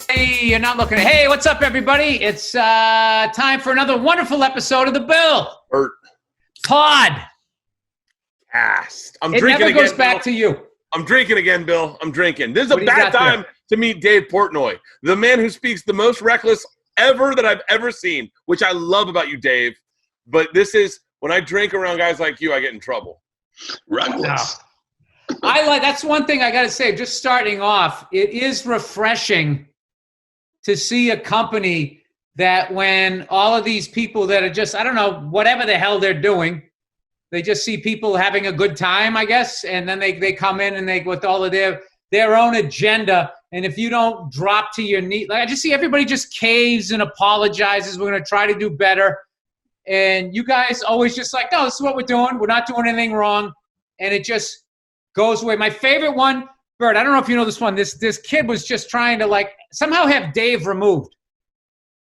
Hey, you're not looking at. Hey, what's up, everybody? It's time for another wonderful episode of the Bill. Bert. Pod. Cast. It never goes back to you. I'm drinking again, Bill. I'm drinking. This is a bad time to meet Dave Portnoy, the man who speaks the most reckless ever that I've ever seen, which I love about you, Dave. But this is, when I drink around guys like you, I get in trouble. Reckless. That's one thing I got to say, just starting off, it is refreshing to see a company that when all of these people that are just, I don't know, whatever the hell they're doing, they just see people having a good time, I guess, and then they come in and they, with all of their own agenda, and if you don't drop to your knee, like I just see everybody just caves and apologizes, we're going to try to do better, and you guys always just like, no, this is what we're doing, we're not doing anything wrong, and it just goes away. My favorite one, Bert, I don't know if you know this one, this kid was just trying to like somehow have Dave removed,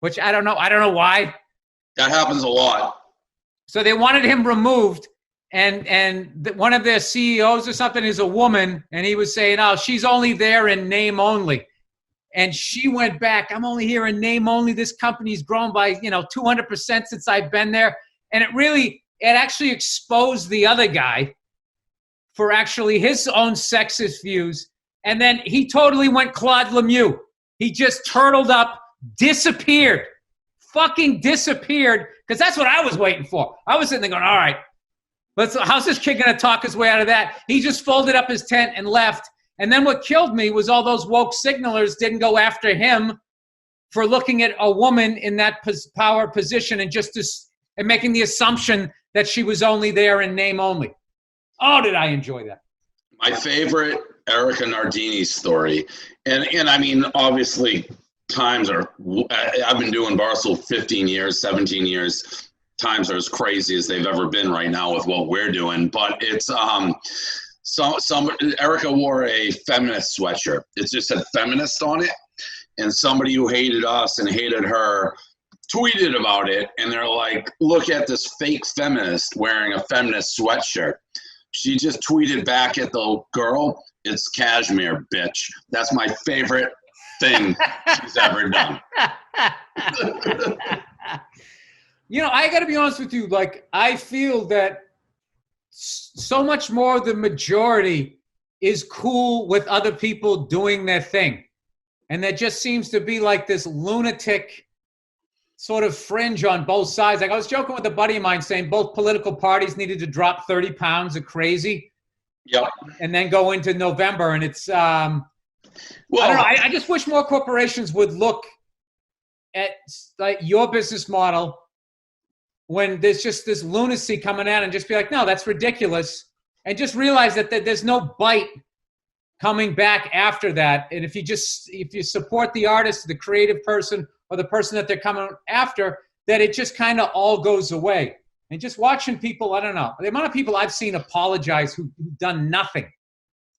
which I don't know why. That happens a lot. So they wanted him removed, and one of their CEOs or something is a woman, and he was saying, oh, she's only there in name only. And she went back, I'm only here in name only. This company's grown by 200% since I've been there. And it actually exposed the other guy for actually his own sexist views. And then he totally went Claude Lemieux. He just turtled up, disappeared, fucking disappeared, because that's what I was waiting for. I was sitting there going, all right, how's this kid going to talk his way out of that? He just folded up his tent and left. And then what killed me was all those woke signalers didn't go after him for looking at a woman in that power position and and making the assumption that she was only there in name only. Oh, did I enjoy that? My favorite Erica Nardini story. And I mean, obviously, times are, I've been doing Barstool 15 years, 17 years. Times are as crazy as they've ever been right now with what we're doing. But it's, Erica wore a feminist sweatshirt. It just said feminist on it. And somebody who hated us and hated her tweeted about it. And they're like, look at this fake feminist wearing a feminist sweatshirt. She just tweeted back at the girl, it's cashmere, bitch. That's my favorite thing she's ever done. I got to be honest with you. Like, I feel that so much more the majority is cool with other people doing their thing. And there just seems to be like this lunatic sort of fringe on both sides. Like I was joking with a buddy of mine saying both political parties needed to drop 30 pounds of crazy. Yep. And then go into November. And it's, I don't know. I just wish more corporations would look at like your business model when there's just this lunacy coming out and just be like, no, that's ridiculous. And just realize that there's no bite coming back after that. And if you support the artist, the creative person, or the person that they're coming after, that it just kind of all goes away. And just watching people, I don't know, the amount of people I've seen apologize who've done nothing.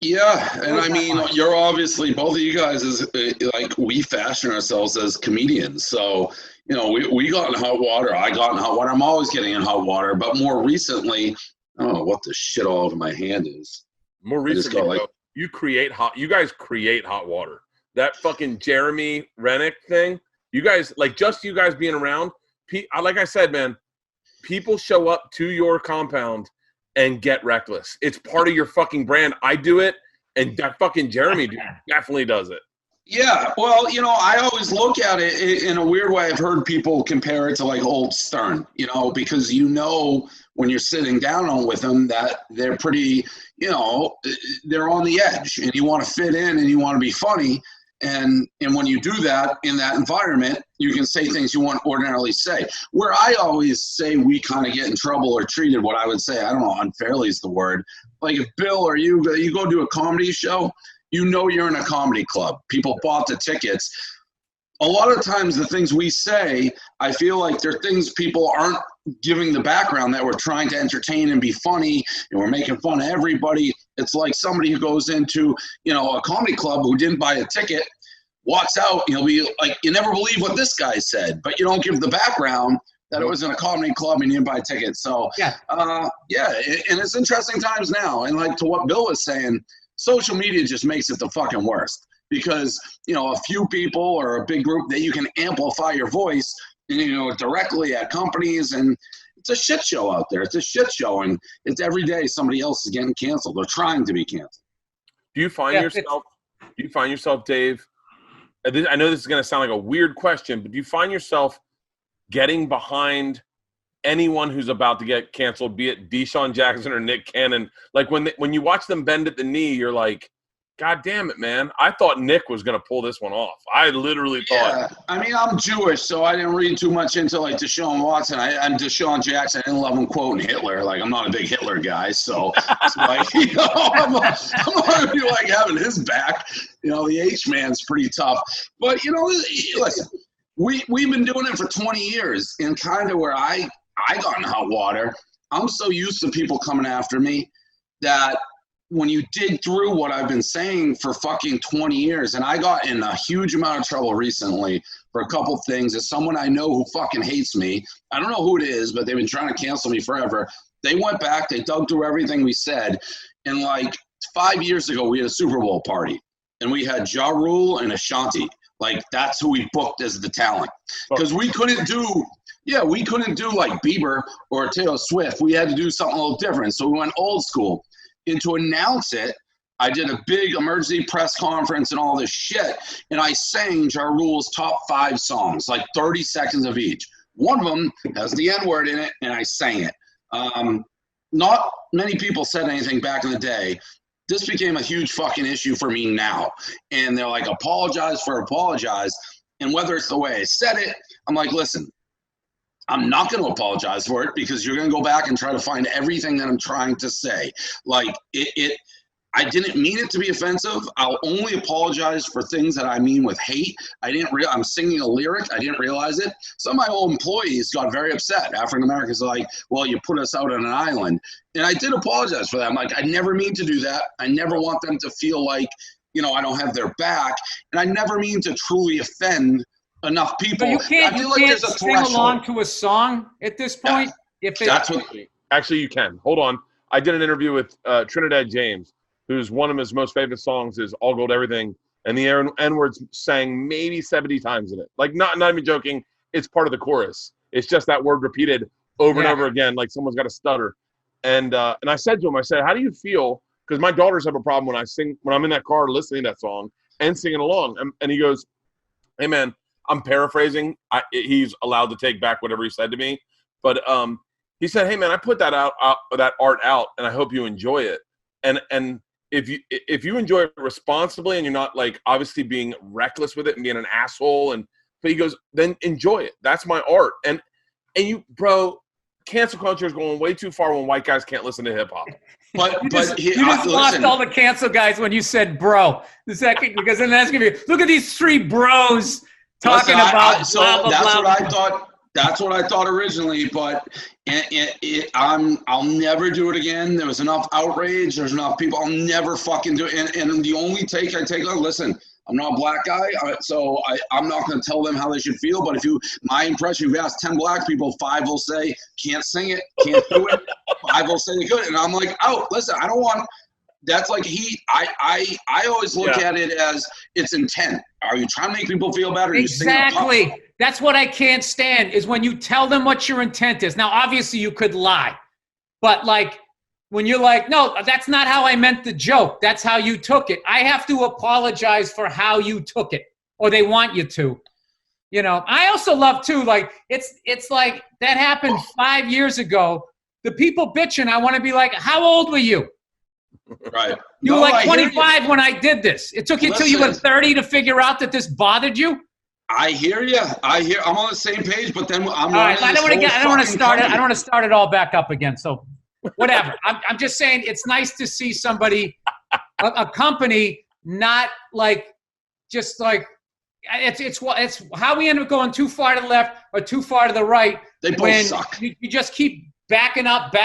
Yeah, and I mean, you're obviously, both of you guys is like, we fashion ourselves as comedians. So, we got in hot water. I got in hot water. I'm always getting in hot water. But more recently, I don't know what the shit all over my hand is. More recently, you guys create hot water. That fucking Jeremy Rennick thing, you guys being around, like I said, man, people show up to your compound and get reckless. It's part of your fucking brand. I do it, and that fucking Jeremy definitely does it. Yeah, well, I always look at it in a weird way. I've heard people compare it to like old Stern, because when you're sitting down with them that they're pretty, they're on the edge, and you want to fit in and you want to be funny. And when you do that in that environment, you can say things you wouldn't ordinarily say. Where I always say we kind of get in trouble or treated, what I would say, I don't know, unfairly is the word. Like if Bill or you go do a comedy show, you're in a comedy club. People bought the tickets. A lot of times the things we say, I feel like they're things people aren't giving the background, that we're trying to entertain and be funny and we're making fun of everybody. It's like somebody who goes into, a comedy club who didn't buy a ticket, walks out, and he'll be like, you never believe what this guy said, but you don't give the background that it was in a comedy club and you didn't buy tickets. So, and it's interesting times now. And like to what Bill was saying, social media just makes it the fucking worst. because, you know, a few people or a big group that you can amplify your voice, and, you know, directly at companies. And it's a shit show out there. It's a shit show. And it's every day somebody else is getting canceled or trying to be canceled. Do you find yourself, Dave, I know this is going to sound like a weird question, but do you find yourself getting behind anyone who's about to get canceled, be it Deshaun Jackson or Nick Cannon? Like when you watch them bend at the knee, you're like, God damn it, man. I thought Nick was going to pull this one off. I literally thought. Yeah, I mean, I'm Jewish, so I didn't read too much into, like, Deshaun Watson. I'm Deshaun Jackson. I didn't love him quoting Hitler. Like, I'm not a big Hitler guy, so it's like, you know, I'm not going to be, like, having his back. You know, the H-man's pretty tough. But, you know, listen, we've been doing it for 20 years, and kind of where I got in hot water, I'm so used to people coming after me that when you dig through what I've been saying for fucking 20 years, and I got in a huge amount of trouble recently for a couple things, as someone I know who fucking hates me. I don't know who it is, but they've been trying to cancel me forever. They went back, they dug through everything we said, and like 5 years ago, we had a Super Bowl party, and we had Ja Rule and Ashanti. Like, that's who we booked as the talent. Because we couldn't do like Bieber or Taylor Swift. We had to do something a little different. So we went old school. And to announce it, I did a big emergency press conference and all this shit, and I sang Ja Rule's top 5 songs, like 30 seconds of each. One of them has the N-word in it, and I sang it. Not many people said anything back in the day. This became a huge fucking issue for me now. And they're like, apologize. And whether it's the way I said it, I'm like, listen, I'm not going to apologize for it, because you're going to go back and try to find everything that I'm trying to say. Like, I didn't mean it to be offensive. I'll only apologize for things that I mean with hate. I'm singing a lyric. I didn't realize it. Some of my old employees got very upset. African Americans are like, well, you put us out on an island. And I did apologize for that. I'm like, I never mean to do that. I never want them to feel like, you know, I don't have their back. And I never mean to truly offend enough people. But you can't sing along to a song at this point. Actually, you can. Hold on. I did an interview with Trinidad James, who's one of his most famous songs is All Gold Everything, and the N-words sang maybe 70 times in it. Like, not even joking, it's part of the chorus. It's just that word repeated over and over again, like someone's got a stutter. And I said to him, I said, how do you feel? Because my daughters have a problem when I'm in that car listening to that song and singing along. And he goes, hey, man, I'm paraphrasing. He's allowed to take back whatever he said to me. But he said, hey, man, I put that that art out, and I hope you enjoy it. And if you enjoy it responsibly and you're not, like, obviously being reckless with it and being an asshole, but he goes, then enjoy it. That's my art. And you, bro, cancel culture is going way too far when white guys can't listen to hip hop. You just lost all the cancel guys when you said bro. The second, because then that's gonna be, look at these 3 bros talking about blah, blah, that's blah. what I thought. That's what I thought originally, but I'll never do it again. There was enough outrage. There's enough people. I'll never fucking do it. And the only take I take, listen, I'm not a black guy, so I'm not going to tell them how they should feel. But my impression, if you ask 10 black people, 5 will say, can't sing it, can't do it. 5 will say they could. And I'm like, listen, I don't want. That's like heat. I always look at it as it's intent. Are you trying to make people feel better? Exactly. That's what I can't stand, is when you tell them what your intent is. Now, obviously, you could lie. But, like, when you're like, no, that's not how I meant the joke. That's how you took it. I have to apologize for how you took it, or they want you to. You know, I also love, too, like, it's like that happened 5 years ago. The people bitching, I want to be like, how old were you? Right. You were like 25 when I did this. It took you till you were 30 to figure out that this bothered you? I hear you. I'm on the same page, but then I'm all right. I don't want to start it all back up again. So whatever. I'm just saying it's nice to see somebody, a company, not like just like it's how we end up going too far to the left or too far to the right. They both suck. You just keep backing up. It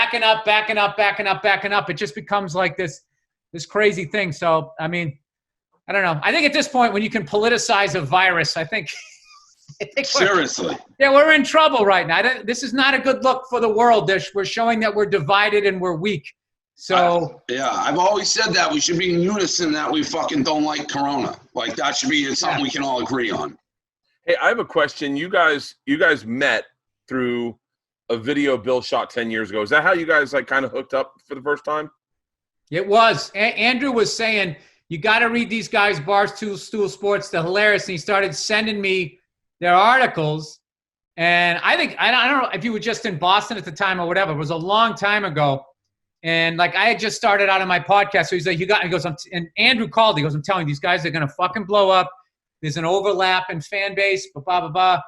just becomes like this crazy thing. So, I mean, I don't know. I think at this point, when you can politicize a virus, I think seriously. We're in trouble right now. This is not a good look for the world. We're showing that we're divided and we're weak. So I've always said that we should be in unison that we fucking don't like Corona. Like that should be something we can all agree on. Hey, I have a question. You guys met through a video Bill shot 10 years ago. Is that how you guys like kind of hooked up for the first time? it was. Andrew was saying, you got to read these guys, Barstool Sports. They're hilarious. And he started sending me their articles. And I don't know if you were just in Boston at the time or whatever. It was a long time ago. And like I had just started out on my podcast. So he's like, he goes, and Andrew called. He goes, I'm telling you, these guys are going to fucking blow up. There's an overlap in fan base, blah, blah, blah.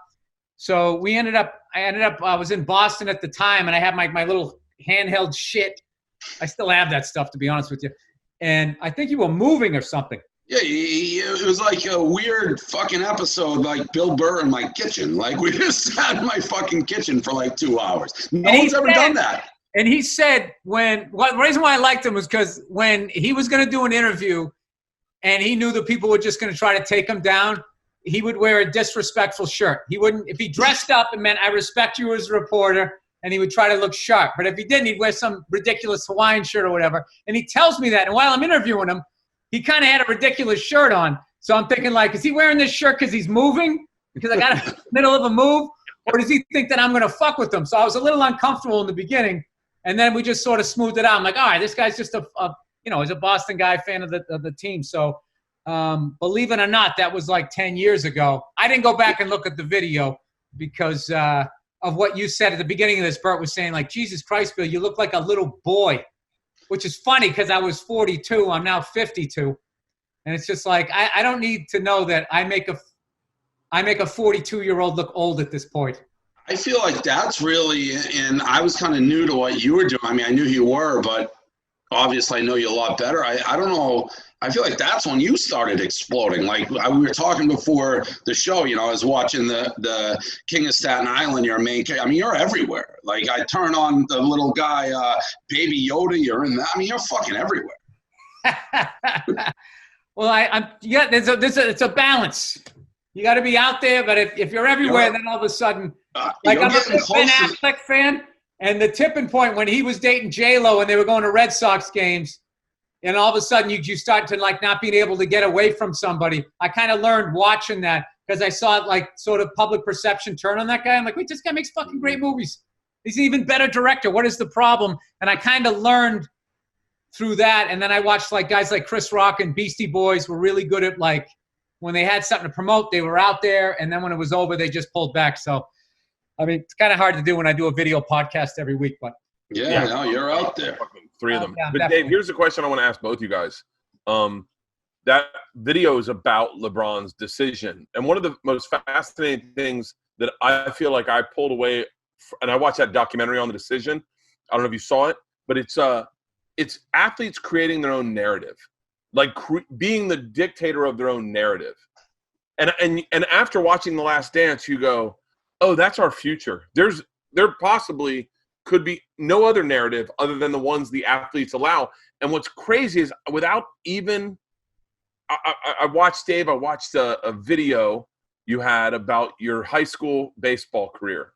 So I was in Boston at the time, and I had my little handheld shit. I still have that stuff, to be honest with you. And I think you were moving or something. Yeah, it was like a weird fucking episode, like Bill Burr in my kitchen. Like we just sat in my fucking kitchen for like 2 hours. No one's ever done that. And he said the reason why I liked him was because when he was going to do an interview and he knew that people were just going to try to take him down, he would wear a disrespectful shirt. He wouldn't, if he dressed up, it meant I respect you as a reporter, and he would try to look sharp. But if he didn't, he'd wear some ridiculous Hawaiian shirt or whatever. And he tells me that. And while I'm interviewing him, he kind of had a ridiculous shirt on. So I'm thinking, like, is he wearing this shirt because he's moving? Because I got in the middle of a move? Or does he think that I'm going to fuck with him? So I was a little uncomfortable in the beginning. And then we just sort of smoothed it out. I'm like, all right, this guy's just he's a Boston guy, fan of the team. So believe it or not, that was like 10 years ago. I didn't go back and look at the video because of what you said at the beginning of this. Bert was saying, like, Jesus Christ, Bill, you look like a little boy, which is funny because I was 42. I'm now 52. And it's just like, I don't need to know that I make a 42-year-old look old at this point. I feel like that's really, and I was kind of new to what you were doing. I mean, I knew you were, but obviously I know you a lot better. I don't know. I feel like that's when you started exploding. Like we were talking before the show, I was watching the King of Staten Island, your main character. I mean, you're everywhere. Like I turn on the little guy, Baby Yoda, you're in that. I mean, you're fucking everywhere. Well, it's a balance. You got to be out there, but if you're everywhere, then all of a sudden, like I'm a Ben Affleck fan, and the tipping point when he was dating J-Lo and they were going to Red Sox games, and all of a sudden you start to like not being able to get away from somebody. I kind of learned watching that because I saw it like sort of public perception turn on that guy. I'm like, wait, this guy makes fucking great movies. He's an even better director. What is the problem? And I kind of learned through that. And then I watched like guys like Chris Rock and Beastie Boys were really good at like when they had something to promote, they were out there. And then when it was over, they just pulled back. So, I mean, it's kind of hard to do when I do a video podcast every week, but. Yeah, no, you're out there. Three of them. Yeah, but definitely. Dave, here's the question I want to ask both you guys. That video is about LeBron's decision. And one of the most fascinating things that I feel like I pulled away, and I watched that documentary on the decision. I don't know if you saw it, but it's athletes creating their own narrative, like being the dictator of their own narrative. And after watching The Last Dance, you go, oh, that's our future. There possibly could be no other narrative other than the ones the athletes allow. And what's crazy is without even I watched a video you had about your high school baseball career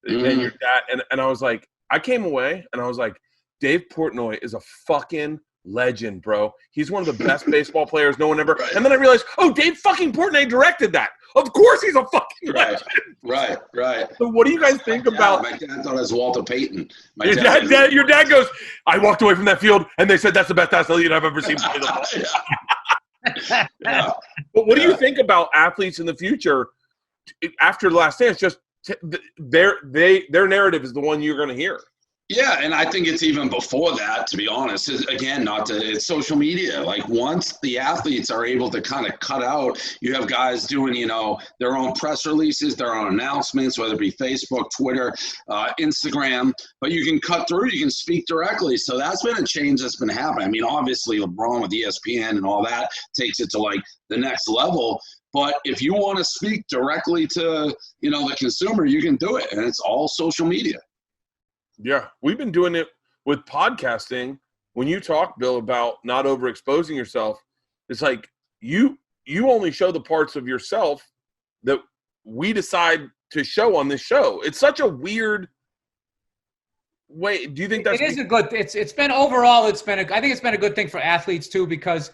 and your dad. And I was like, I came away and I was like, Dave Portnoy is a fucking legend, bro. He's one of the best baseball players no one ever. Right. And then I realized, oh, Dave fucking Portnoy directed that. Of course he's a fucking legend. Right. So what do you guys think about? My dad thought it was Walter Payton. Your dad goes, I walked away from that field and they said that's the best athlete I've ever seen play the ball. Yeah. But what do you think about athletes in the future after The Last Dance? Just their narrative is the one you're going to hear. Yeah, and I think it's even before that, to be honest. Again, it's social media. Like once the athletes are able to kind of cut out, you have guys doing, their own press releases, their own announcements, whether it be Facebook, Twitter, Instagram, but you can cut through, you can speak directly. So that's been a change that's been happening. I mean, obviously LeBron with ESPN and all that takes it to like the next level. But if you want to speak directly to, the consumer, you can do it. And it's all social media. Yeah, we've been doing it with podcasting. When you talk, Bill, about not overexposing yourself, it's like you only show the parts of yourself that we decide to show on this show. It's such a weird Wait, do you think that's it is a good? It's been overall. I think it's been a good thing for athletes too, because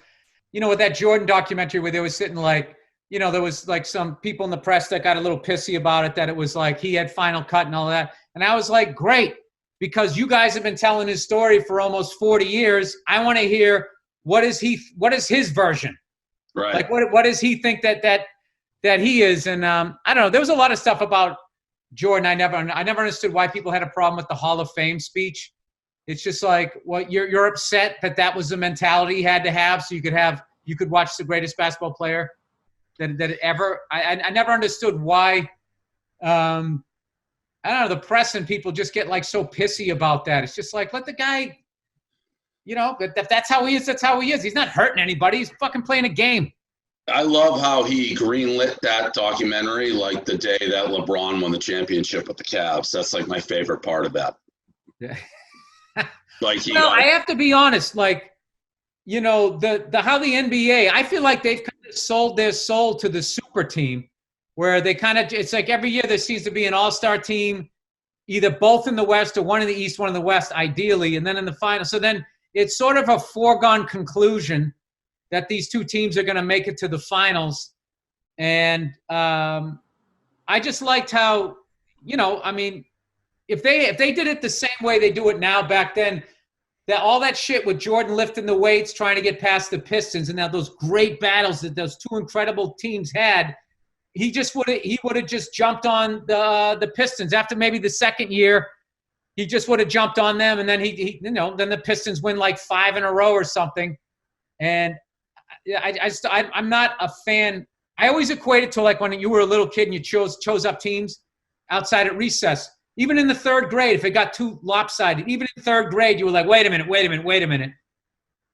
with that Jordan documentary where they were sitting like, there was like some people in the press that got a little pissy about it, that it was like he had final cut and all that, and I was like, great, because you guys have been telling his story for almost 40 years. I want to hear what is his version, Right? Like what does he think that he is? And I don't know. There was a lot of stuff about Jordan. I never understood why people had a problem with the Hall of Fame speech. It's just like, well, you're upset that was the mentality he had to have, so you could watch the greatest basketball player that ever. I never understood why. I don't know. The press and people just get like so pissy about that. It's just like, let the guy. If that's how he is, that's how he is. He's not hurting anybody. He's fucking playing a game. I love how he greenlit that documentary like the day that LeBron won the championship with the Cavs. That's like my favorite part of that. Yeah. Like I have to be honest. Like, the how the NBA. I feel like they've kind of sold their soul to the super team, where they kind of. It's like every year there seems to be an all-star team, either both in the West or one in the East, one in the West, ideally, and then in the final. So then it's sort of a foregone conclusion that these two teams are going to make it to the finals. And I just liked how, if they did it the same way they do it now, back then, that all that shit with Jordan lifting the weights, trying to get past the Pistons, and now those great battles that those two incredible teams had, he would have just jumped on the Pistons after maybe the second year. He just would have jumped on them, and then then the Pistons win like 5 in a row or something. And I'm not a fan. I always equate it to like when you were a little kid and you chose up teams outside at recess. Even in the third grade, if it got too lopsided, even in third grade, you were like, wait a minute.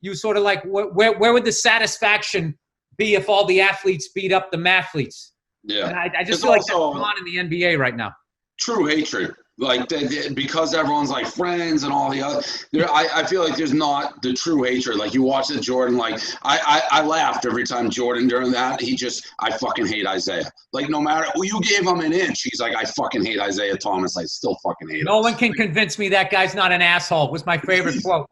You sort of like, where would the satisfaction be if all the athletes beat up the mathletes? Yeah. And I just feel like that's going on in the NBA right now. True hatred. Like because everyone's like friends and all the other, I feel like there's not the true hatred. Like you watch the Jordan, like I laughed every time Jordan during that. I fucking hate Isaiah. Like no matter you gave him an inch, he's like, I fucking hate Isaiah Thomas. I still fucking hate him. No one can convince me that guy's not an asshole. Was my favorite quote.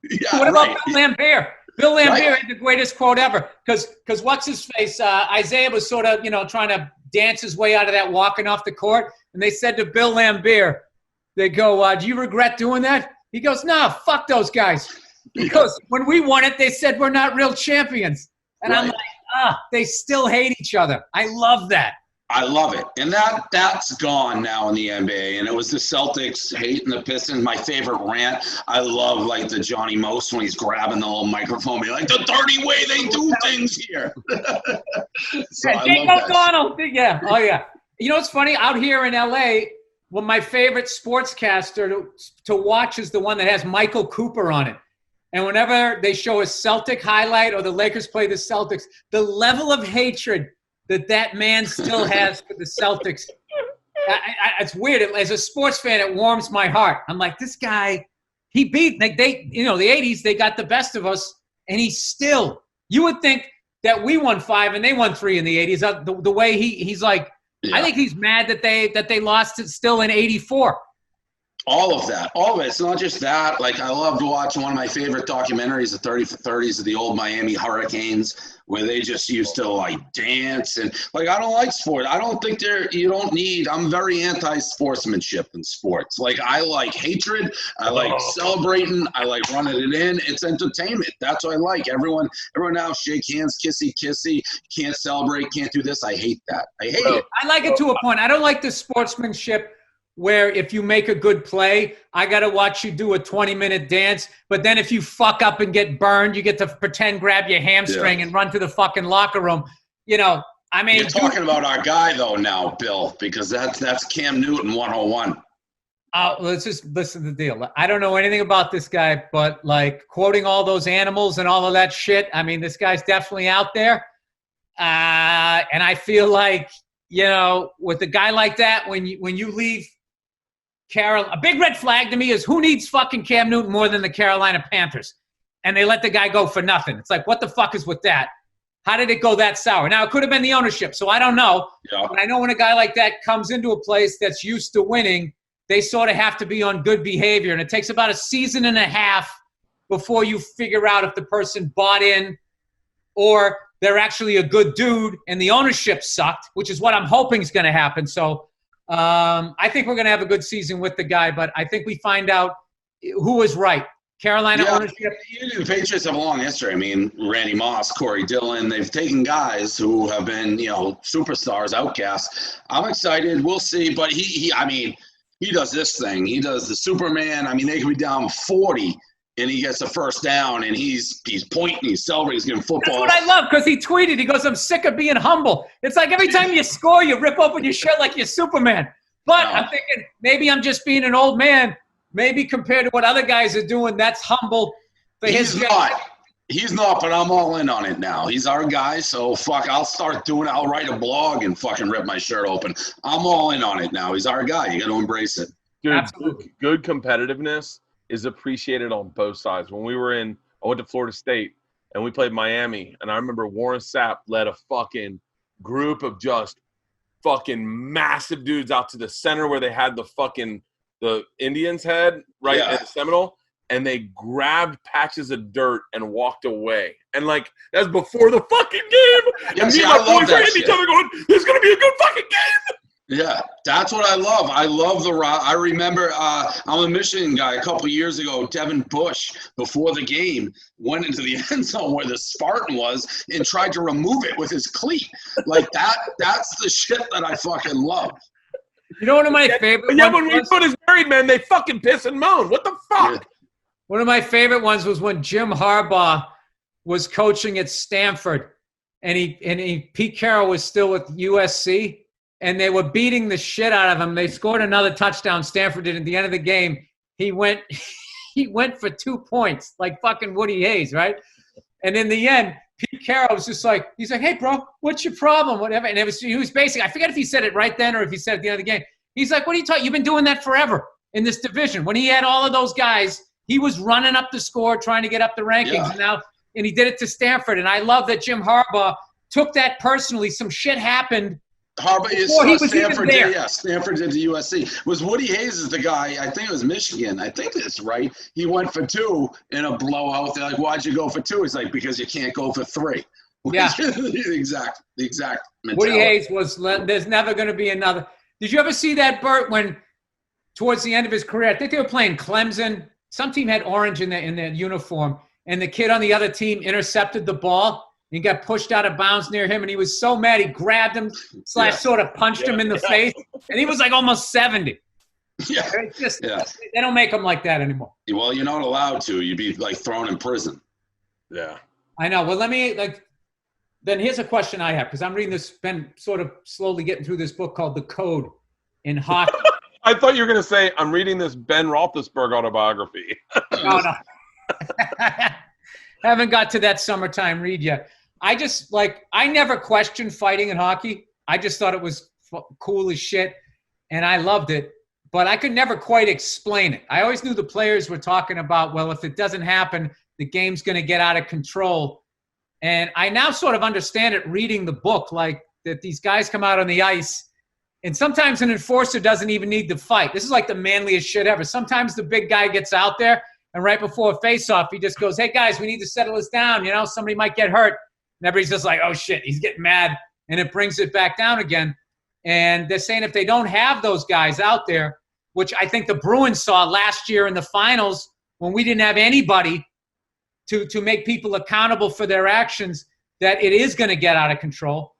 Yeah, what about Bill Lambert? Bill Lambert had the greatest quote ever. Because what's his face? Isaiah was sort of trying to dance his way out of that walking off the court. And they said to Bill Lambert, they go, do you regret doing that? He goes, no, fuck those guys. Because when we won it, they said we're not real champions. And I'm like, they still hate each other. I love that. I love it. And that's gone now in the NBA. And it was the Celtics hating the Pistons. My favorite rant. I love like the Johnny Most when he's grabbing the little microphone, be like, the dirty way they do things here. So yeah, Jake O'Donnell. Yeah. Oh, yeah. You know what's funny? Out here in L.A., well, my favorite sportscaster to watch is the one that has Michael Cooper on it. And whenever they show a Celtic highlight or the Lakers play the Celtics, the level of hatred that man still has for the Celtics, it's weird. As a sports fan, it warms my heart. I'm like, this guy, he beat, the 80s, they got the best of us, and he's still, you would think that we won 5 and they won 3 in the 80s. The way he's like, yeah. I think he's mad that they lost it still in 84. All of that. It's not just that. Like I loved watching one of my favorite documentaries, the 30 for 30s of the old Miami Hurricanes, where they just used to like dance and like I don't like sport. I don't think I'm very anti-sportsmanship in sports. Like I like hatred. I like celebrating. I like running it in. It's entertainment. That's what I like. Everyone now shake hands, kissy. Can't celebrate, can't do this. I hate that. I hate it. I like it to a point. I don't like the sportsmanship where if you make a good play, I got to watch you do a 20-minute dance. But then if you fuck up and get burned, you get to pretend grab your hamstring and run to the fucking locker room. You're talking about our guy, though, now, Bill, because that's Cam Newton 101. Let's just listen to the deal. I don't know anything about this guy, but, like, quoting all those animals and all of that shit, I mean, this guy's definitely out there. And I feel like, with a guy like that, when you leave – a big red flag to me is who needs fucking Cam Newton more than the Carolina Panthers? And they let the guy go for nothing. It's like, what the fuck is with that? How did it go that sour? Now, it could have been the ownership, so I don't know. Yeah. But I know when a guy like that comes into a place that's used to winning, they sort of have to be on good behavior. And it takes about a season and a half before you figure out if the person bought in or they're actually a good dude and the ownership sucked, which is what I'm hoping is going to happen. So I think we're going to have a good season with the guy, but I think we find out who was right. Carolina ownership. The Patriots have a long history. I mean, Randy Moss, Corey Dillon, they've taken guys who have been, superstars, outcasts. I'm excited. We'll see. But he does this thing. He does the Superman. I mean, they could be down 40 and he gets a first down and he's pointing, he's celebrating, he's getting football. That's what I love, because he tweeted, he goes, I'm sick of being humble. It's like every time you score, you rip open your shirt like you're Superman. But I'm thinking maybe I'm just being an old man. Maybe compared to what other guys are doing, that's humble. For He's not, but I'm all in on it now. He's our guy, so I'll write a blog and fucking rip my shirt open. I'm all in on it now. He's our guy. You got to embrace it. Dude, Absolutely. Good competitiveness is appreciated on both sides. When I went to Florida State and we played Miami, and I remember Warren Sapp led a fucking group of just fucking massive dudes out to the center where they had the Indians head right at the Seminole, and they grabbed patches of dirt and walked away. And that's before the fucking game. Yeah, and me and my boys are hitting each other going, "There's gonna be a good fucking game." Yeah, that's what I love. I love the route. I remember I'm a Michigan guy. A couple of years ago, Devin Bush, before the game, went into the end zone where the Spartan was and tried to remove it with his cleat. That's the shit that I fucking love. You know, one of my favorite ones when we put his married men, they fucking piss and moan. What the fuck? Yeah. One of my favorite ones was when Jim Harbaugh was coaching at Stanford, and Pete Carroll was still with USC, and they were beating the shit out of him. They scored another touchdown. Stanford did at the end of the game. He went for 2 points, like fucking Woody Hayes, right? And in the end, Pete Carroll was just like, he's like, hey, bro, what's your problem? Whatever. And he was basically, I forget if he said it right then or if he said it at the end of the game. He's like, what are you talking? You've been doing that forever in this division. When he had all of those guys, he was running up the score, trying to get up the rankings. Yeah. And he did it to Stanford. And I love that Jim Harbaugh took that personally. Some shit happened. Stanford did to USC. Was Woody Hayes is the guy, I think it was Michigan. I think that's right. He went for 2 in a blowout. They're like, why'd you go for 2? He's like, because you can't go for 3. Yeah. the exact mentality. Woody Hayes was, there's never going to be another. Did you ever see that, Bert, when towards the end of his career, I think they were playing Clemson. Some team had orange in their uniform, and the kid on the other team intercepted the ball. He got pushed out of bounds near him, and he was so mad he grabbed him / sort of punched him in the face, and he was like almost 70. Yeah. It's just, they don't make them like that anymore. Well, you're not allowed to. You'd be like thrown in prison. Yeah. I know. Well, let me then here's a question I have, because I'm reading this, been sort of slowly getting through this book called The Code in Hockey. I thought you were going to say, I'm reading this Ben Roethlisberger autobiography. No. Haven't got to that summertime read yet. I never questioned fighting in hockey. I just thought it was cool as shit, and I loved it. But I could never quite explain it. I always knew the players were talking about, well, if it doesn't happen, the game's going to get out of control. And I now sort of understand it reading the book, like that these guys come out on the ice, and sometimes an enforcer doesn't even need to fight. This is like the manliest shit ever. Sometimes the big guy gets out there, and right before a face-off, he just goes, hey, guys, we need to settle this down. Somebody might get hurt. And everybody's just like, oh, shit, he's getting mad. And it brings it back down again. And they're saying if they don't have those guys out there, which I think the Bruins saw last year in the finals when we didn't have anybody to make people accountable for their actions, that it is going to get out of control.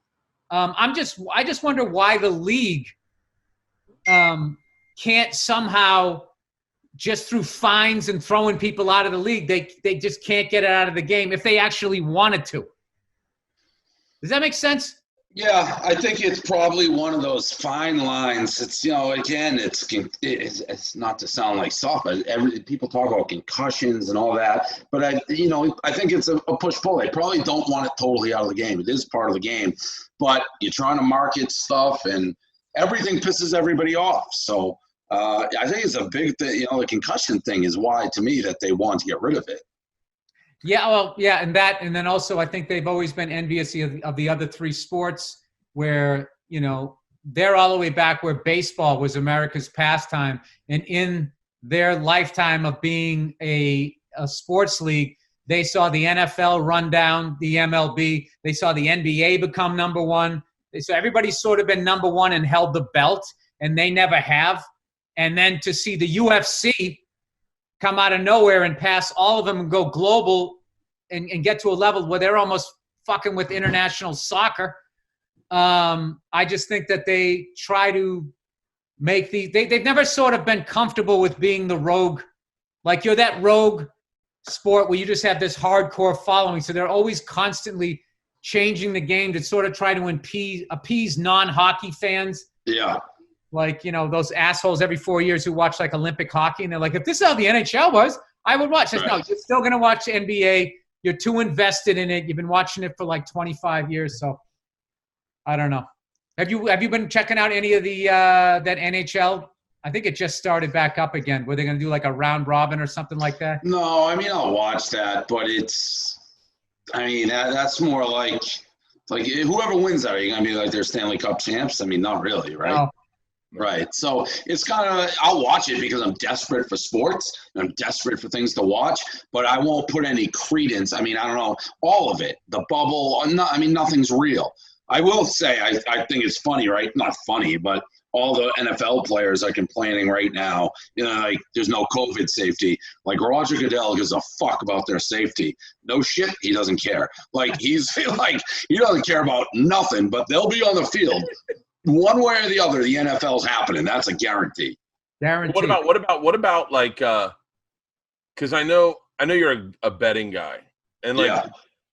I just wonder why the league can't somehow, just through fines and throwing people out of the league, they just can't get it out of the game if they actually wanted to. Does that make sense? Yeah, I think it's probably one of those fine lines. It's, again, it's not to sound like soft, but people talk about concussions and all that. But I think it's a push-pull. They probably don't want it totally out of the game. It is part of the game, but you're trying to market stuff, and everything pisses everybody off. So I think it's a big thing. The concussion thing is why, to me, that they want to get rid of it. Yeah, well, yeah, and then also I think they've always been envious of the other 3 sports where, they're all the way back where baseball was America's pastime. And in their lifetime of being a sports league, they saw the NFL run down the MLB. They saw the NBA become number one. So everybody's sort of been number one and held the belt, and they never have. And then to see the UFC come out of nowhere and pass all of them and go global and get to a level where they're almost fucking with international soccer. I just think that they try to make they've never sort of been comfortable with being the rogue. Like you're that rogue sport where you just have this hardcore following. So they're always constantly changing the game to sort of try to appease non-hockey fans. Yeah. Like, those assholes every 4 years who watch like Olympic hockey. And they're like, if this is how the NHL was, I would watch this. Right. No, you're still going to watch NBA. You're too invested in it. You've been watching it for like 25 years. So I don't know. Have you been checking out any of the that NHL? I think it just started back up again. Were they going to do like a round robin or something like that? No, I mean, I'll watch that, but that's more like whoever wins that, are you going to be like their Stanley Cup champs? I mean, not really, right? No. Right. So it's kind of, I'll watch it because I'm desperate for sports. I'm desperate for things to watch, but I won't put any credence. I mean, I don't know, all of it, the bubble, nothing's real. I will say, I think it's funny, right? Not funny, but all the NFL players are complaining right now, like there's no COVID safety. Like Roger Goodell gives a fuck about their safety. No shit, he doesn't care. Like he's like, he doesn't care about nothing, but they'll be on the field. One way or the other, the NFL's happening. That's a guarantee. Guaranteed. What about like, because I know you're a betting guy, and like,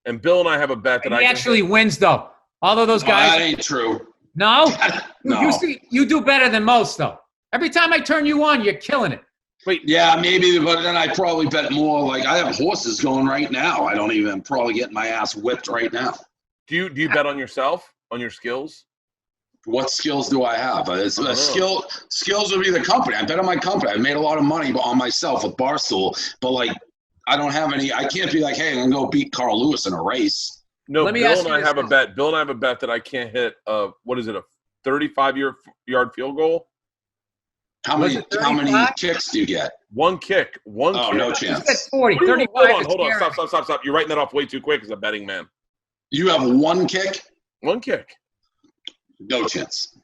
and Bill and I have a bet that he actually wins though. All of those guys. That ain't true. No? No. You do better than most though. Every time I turn you on, you're killing it. Wait. Yeah, maybe, but then I probably bet more. Like I have horses going right now. I don't even probably get my ass whipped right now. Do you bet on yourself, on your skills? What skills do I have? Skills would be the company. I bet on my company. I made a lot of money on myself with Barstool, but like I don't have any. I can't be like, hey, I'm gonna go beat Carl Lewis in a race. No, Bill and I have a bet. Bill and I have a bet that I can't hit a 35-yard field goal. How many kicks do you get? One kick. Oh, kick. No chance. 40, 35. Hold on. Stop. You're writing that off way too quick as a betting man. You have one kick? One kick. No chance.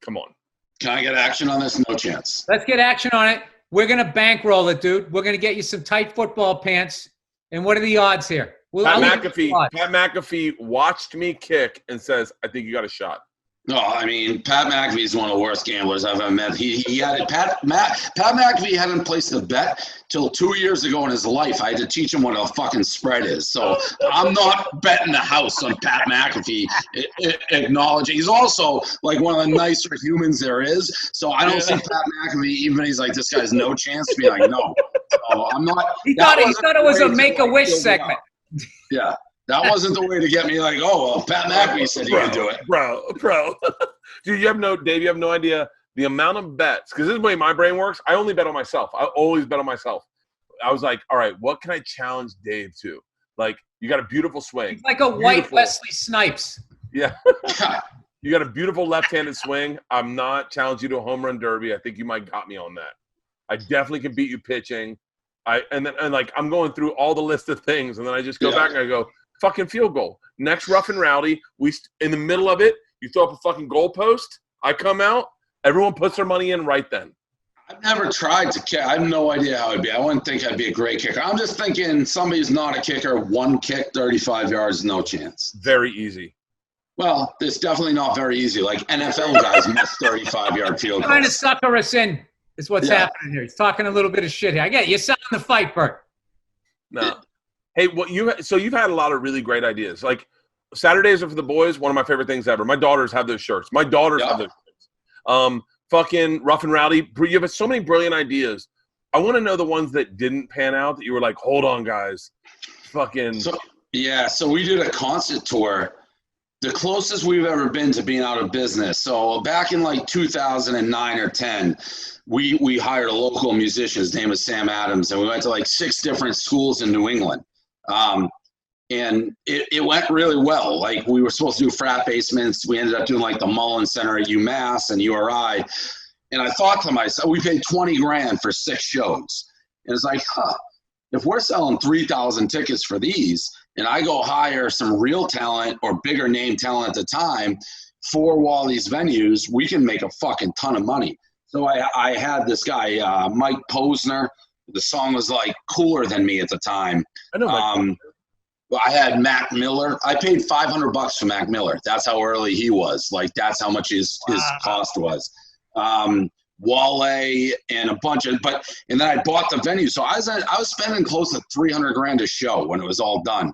Come on. Can I get action on this? No chance. Let's get action on it. We're going to bankroll it, dude. We're going to get you some tight football pants. And what are the odds here? Pat McAfee watched me kick and says, I think you got a shot. No, I mean, Pat McAfee is one of the worst gamblers I've ever met. He had it. Pat McAfee hadn't placed a bet till 2 years ago in his life. I had to teach him what a fucking spread is. So I'm not betting the house on Pat McAfee. Acknowledging he's also like one of the nicer humans there is. So I don't see Pat McAfee, even he's like, this guy's no chance to be like, no. So I'm not. He thought it was a Make-A-Wish segment. Yeah. That wasn't the way to get me like, oh, well, Pat McAfee said he could do it. Bro. Dude, Dave, you have no idea the amount of bets. Because this is the way my brain works. I only bet on myself. I always bet on myself. I was like, all right, what can I challenge Dave to? Like, you got a beautiful swing. He's like a white Wesley Snipes. Yeah. You got a beautiful left-handed swing. I'm not challenging you to a home run derby. I think you might got me on that. I definitely can beat you pitching. And I'm going through all the list of things, and then I just go back and I go, fucking field goal. Next rough and rowdy. In the middle of it, you throw up a fucking goalpost. I come out. Everyone puts their money in right then. I've never tried to kick. I have no idea how it'd be. I wouldn't think I'd be a great kicker. I'm just thinking somebody's not a kicker. One kick, 35 yards, no chance. Very easy. Well, it's definitely not very easy. Like NFL guys miss 35-yard field goals. Trying to sucker us in is what's happening here. He's talking a little bit of shit here. I get it. You're selling the fight, Bert. No. Hey, you've had a lot of really great ideas. Like Saturdays are for the boys, one of my favorite things ever. My daughters have those shirts. Have those shirts. Fucking rough and rowdy. You have so many brilliant ideas. I want to know the ones that didn't pan out that you were like, hold on, guys. Fucking. So we did a concert tour. The closest we've ever been to being out of business. So back in like 2009 or 10, we hired a local musician. His name was Sam Adams, and we went to like 6 different schools in New England. And it went really well. Like, we were supposed to do frat basements. We ended up doing like the Mullen Center at UMass and URI. And I thought to myself, we paid 20 grand for 6 shows. And it's like, if we're selling 3,000 tickets for these, and I go hire some real talent or bigger name talent at the time for all these venues, we can make a fucking ton of money. So I had this guy, Mike Posner. The song was like Cooler Than Me at the time. I know. I had Mac Miller. I paid $500 for Mac Miller. That's how early he was. Like, that's how much his cost was. Wale and a bunch of, and then I bought the venue. So I was spending close to 300 grand a show when it was all done.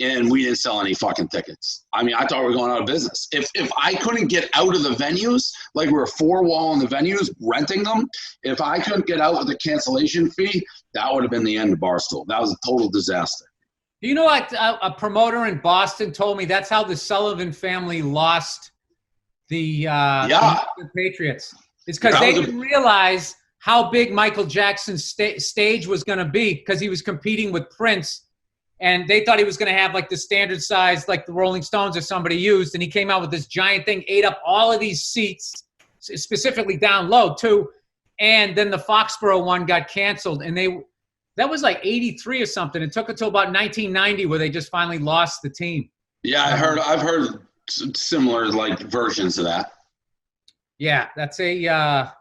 And we didn't sell any fucking tickets. I mean, I thought we were going out of business. If I couldn't get out of the venues, like we were 4-wall in the venues, renting them, if I couldn't get out with a cancellation fee, that would have been the end of Barstool. That was a total disaster. You know what? A promoter in Boston told me that's how the Sullivan family lost the Patriots. It's because they didn't realize how big Michael Jackson's stage was going to be, because he was competing with Prince. And they thought he was going to have like the standard size, like the Rolling Stones or somebody used. And he came out with this giant thing, ate up all of these seats, specifically down low too. And then the Foxborough one got canceled. And that was like 83 or something. It took until about 1990 where they just finally lost the team. Yeah, I've heard similar like versions of that. Yeah, that's a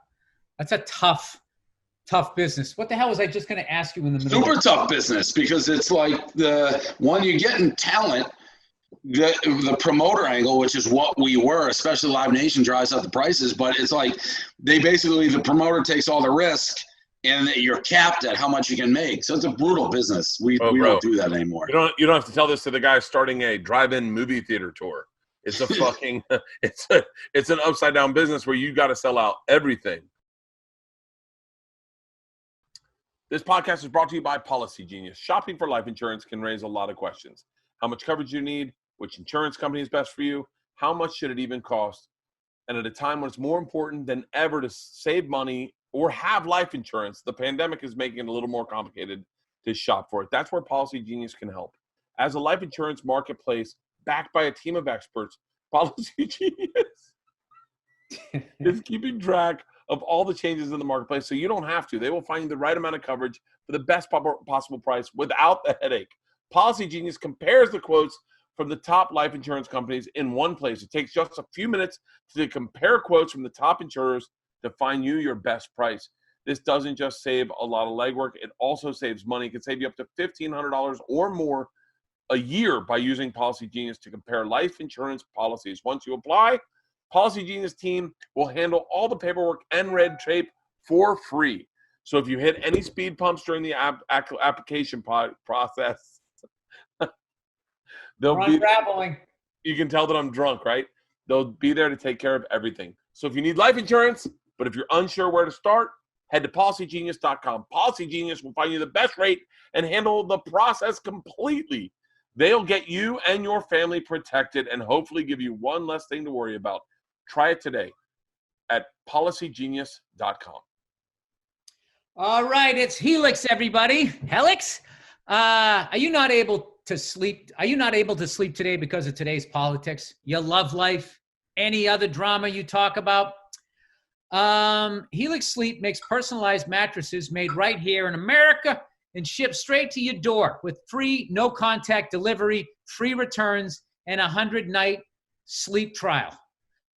tough business. What the hell was I just going to ask you in the middle? Super tough business, because it's like when you get in talent, the promoter angle, which is what we were, especially Live Nation, drives up the prices. But it's like the promoter takes all the risk, and you're capped at how much you can make. So it's a brutal business. We don't do that anymore. You don't have to tell this to the guy starting a drive-in movie theater tour. It's a fucking it's an upside down business where you got to sell out everything. This podcast is brought to you by Policy Genius. Shopping for life insurance can raise a lot of questions. How much coverage you need, which insurance company is best for you, how much should it even cost? And at a time when it's more important than ever to save money or have life insurance, the pandemic is making it a little more complicated to shop for it. That's where Policy Genius can help. As a life insurance marketplace backed by a team of experts, Policy Genius is keeping track of all the changes in the marketplace, so you don't have to. They will find you the right amount of coverage for the best possible price without the headache. Policy Genius compares the quotes from the top life insurance companies in one place. It takes just a few minutes to compare quotes from the top insurers to find you your best price. This doesn't just save a lot of legwork, it also saves money. It can save you up to $1,500 or more a year by using Policy Genius to compare life insurance policies. Once you apply, Policy Genius team will handle all the paperwork and red tape for free. So if you hit any speed bumps during the application process, they'll be unraveling. You can tell that I'm drunk, right? They'll be there to take care of everything. So if you need life insurance, but if you're unsure where to start, head to PolicyGenius.com. Policy Genius will find you the best rate and handle the process completely. They'll get you and your family protected and hopefully give you one less thing to worry about. Try it today at PolicyGenius.com. All right, it's Helix, everybody. Helix, are you not able to sleep? Are you not able to sleep today because of today's politics? Your love life, any other drama you talk about? Helix Sleep makes personalized mattresses made right here in America and shipped straight to your door with free, no-contact delivery, free returns, and a 100-night sleep trial.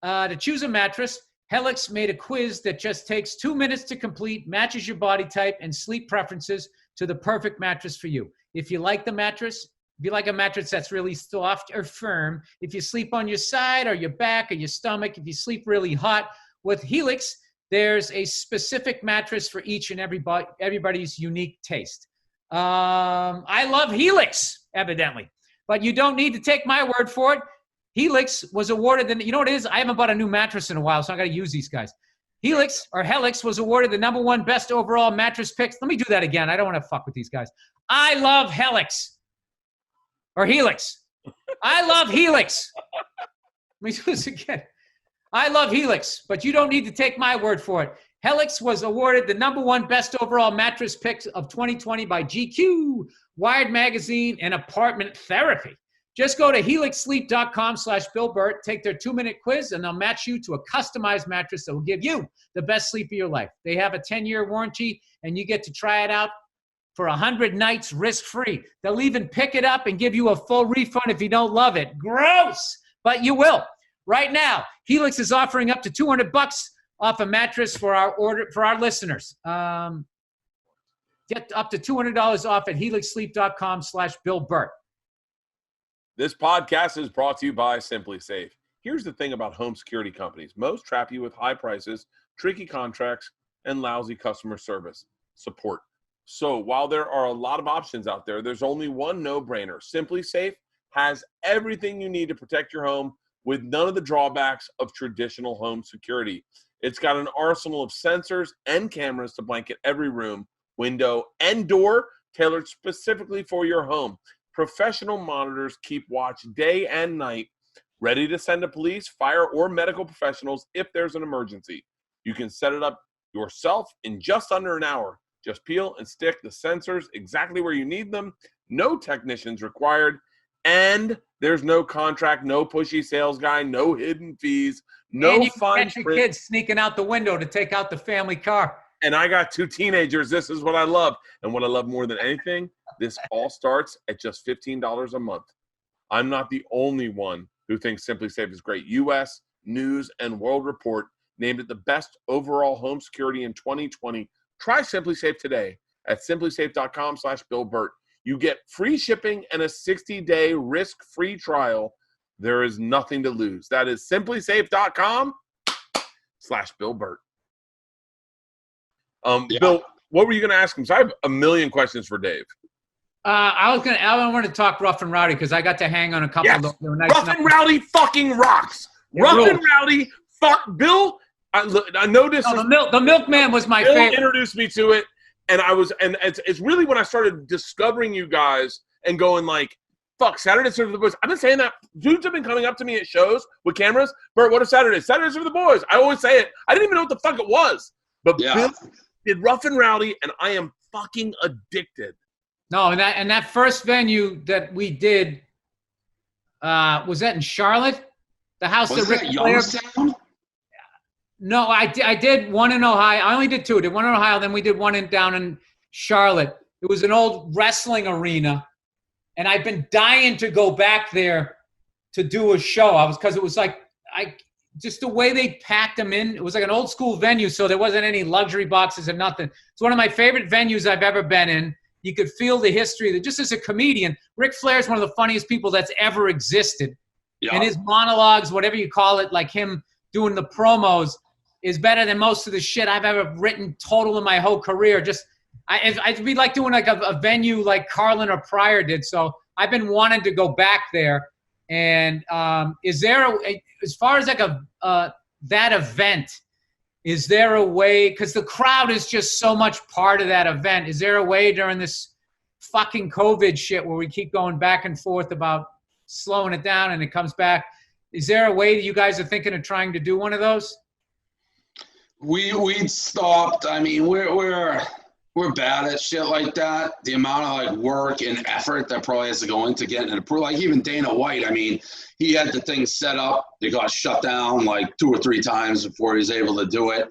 To choose a mattress, Helix made a quiz that just takes 2 minutes to complete, matches your body type and sleep preferences to the perfect mattress for you. If you like the mattress, if you like a mattress that's really soft or firm, if you sleep on your side or your back or your stomach, if you sleep really hot, with Helix, there's a specific mattress for each and everybody's unique taste. I love Helix, evidently, but you don't need to take my word for it. Helix was awarded, you know what it is? I haven't bought a new mattress in a while, so I got to use these guys. Helix was awarded the #1 best overall mattress pick. Let me do that again. I don't want to fuck with these guys. I love Helix. Or Helix. I love Helix. Let me do this again. I love Helix, but you don't need to take my word for it. Helix was awarded the #1 best overall mattress pick of 2020 by GQ, Wired Magazine, and Apartment Therapy. Just go to helixsleep.com/Bill Bert, take their 2-minute quiz, and they'll match you to a customized mattress that will give you the best sleep of your life. They have a 10-year warranty, and you get to try it out for 100 nights risk-free. They'll even pick it up and give you a full refund if you don't love it. Gross, but you will. Right now, Helix is offering up to $200 off a mattress for our listeners. Get up to $200 off at helixsleep.com/Bill Bert. This podcast is brought to you by Simply Safe. Here's the thing about home security companies. Most trap you with high prices, tricky contracts, and lousy customer service support. So while there are a lot of options out there, there's only one no-brainer. Simply Safe has everything you need to protect your home with none of the drawbacks of traditional home security. It's got an arsenal of sensors and cameras to blanket every room, window, and door tailored specifically for your home. Professional monitors keep watch day and night, ready to send to police, fire, or medical professionals if there's an emergency. You can set it up yourself in just under an hour. Just peel and stick the sensors exactly where you need them. No technicians required. And there's no contract, no pushy sales guy, no hidden fees, no and you can fine catch your print. kids sneaking out the window to take out the family car. And I got 2 teenagers. This is what I love. And what I love more than anything, this all starts at just $15 a month. I'm not the only one who thinks Simply Safe is great. U.S. News and World Report named it the best overall home security in 2020. Try Simply Safe today at simplysafe.com/Bill Bert. You get free shipping and a 60-day risk-free trial. There is nothing to lose. That is simplysafe.com/Bill Bert. Bill, what were you going to ask him? So I have a million questions for Dave. I wanted to talk Rough and Rowdy because I got to hang on a couple of those. They were nice Rough and Rowdy fucking rocks. Rough and Rowdy, fuck. Bill, I noticed. No, the Milkman was my Bill favorite. Introduced me to it, and it's really when I started discovering you guys and going like, fuck, Saturday Serve for the Boys. I've been saying that. Dudes have been coming up to me at shows with cameras. Bert, what are Saturdays? Saturdays for the Boys. I always say it. I didn't even know what the fuck it was. But Bill did Rough and Rowdy, and I am fucking addicted. No, and that first venue that we did, was that in Charlotte? The house Was that that Ric Flair. Youngstown? No, I did one in Ohio. I only did 2. I did one in Ohio, then we did one down in Charlotte. It was an old wrestling arena, and I've been dying to go back there to do a show. Because it was like just the way they packed them in. It was like an old school venue, so there wasn't any luxury boxes and nothing. It's one of my favorite venues I've ever been in. You could feel the history that just as a comedian, Ric Flair is one of the funniest people that's ever existed. Yeah. And his monologues, whatever you call it, like him doing the promos, is better than most of the shit I've ever written total in my whole career. I'd be like doing like a venue like Carlin or Pryor did. So I've been wanting to go back there. And is there, as far as like that event, is there a way, because the crowd is just so much part of that event, is there a way during this fucking COVID shit where we keep going back and forth about slowing it down and it comes back, is there a way that you guys are thinking of trying to do one of those? We stopped. I mean, we're bad at shit like that. The amount of like work and effort that probably has to go into getting it approved. Like even Dana White, I mean, he had the thing set up. It got shut down like 2 or 3 times before he was able to do it.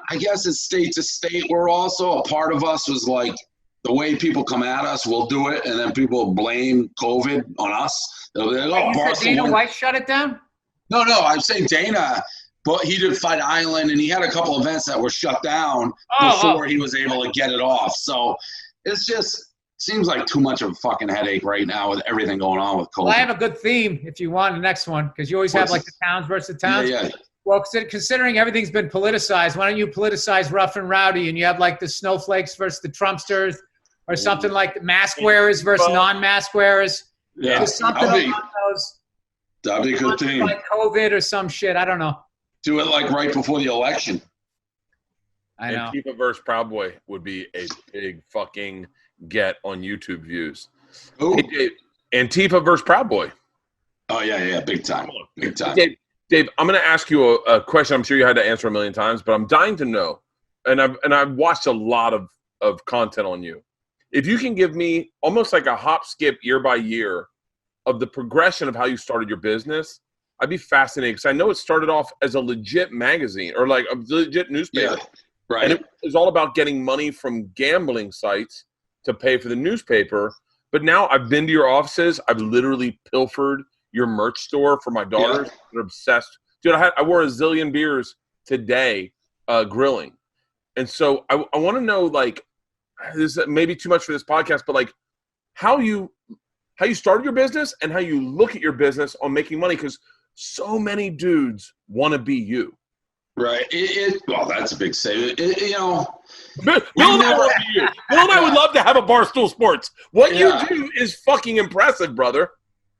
I guess it's state to state. We're also, a part of us was like, the way people come at us, we'll do it, and then people blame COVID on us. They'll be like, oh, Dana White shut it down? No, I'm saying Dana. But he did Fight Island, and he had a couple events that were shut down before he was able to get it off. So it's just seems like too much of a fucking headache right now with everything going on with COVID. Well, I have a good theme if you want the next one, because you always have like the towns versus the towns. Yeah. Well, considering everything's been politicized, why don't you politicize Rough and Rowdy, and you have like the snowflakes versus the Trumpsters, or something like the mask wearers versus non-mask wearers? Yeah, just something along those. That'd be a good theme. Like COVID or some shit. I don't know. Do it like right before the election. I know. Antifa versus Proud Boy would be a big fucking get on YouTube views. Ooh. Hey, Dave, Antifa versus Proud Boy. Oh, yeah, big time. Big time. Dave, Dave, I'm going to ask you a question I'm sure you had to answer a million times, but I'm dying to know, and I've watched a lot of content on you. If you can give me almost like a hop, skip, year by year of the progression of how you started your business, I'd be fascinated because I know it started off as a legit magazine or like a legit newspaper. Yeah, right. And it was all about getting money from gambling sites to pay for the newspaper. But now I've been to your offices. I've literally pilfered your merch store for my daughters. Yeah. They're obsessed. Dude, I wore a zillion beers today grilling. And so I want to know, like, this is maybe too much for this podcast, but like how you started your business and how you look at your business on making money, because so many dudes want to be you. Right. Well, that's a big say. Bill and I would love to have a Barstool Sports. What you do is fucking impressive, brother.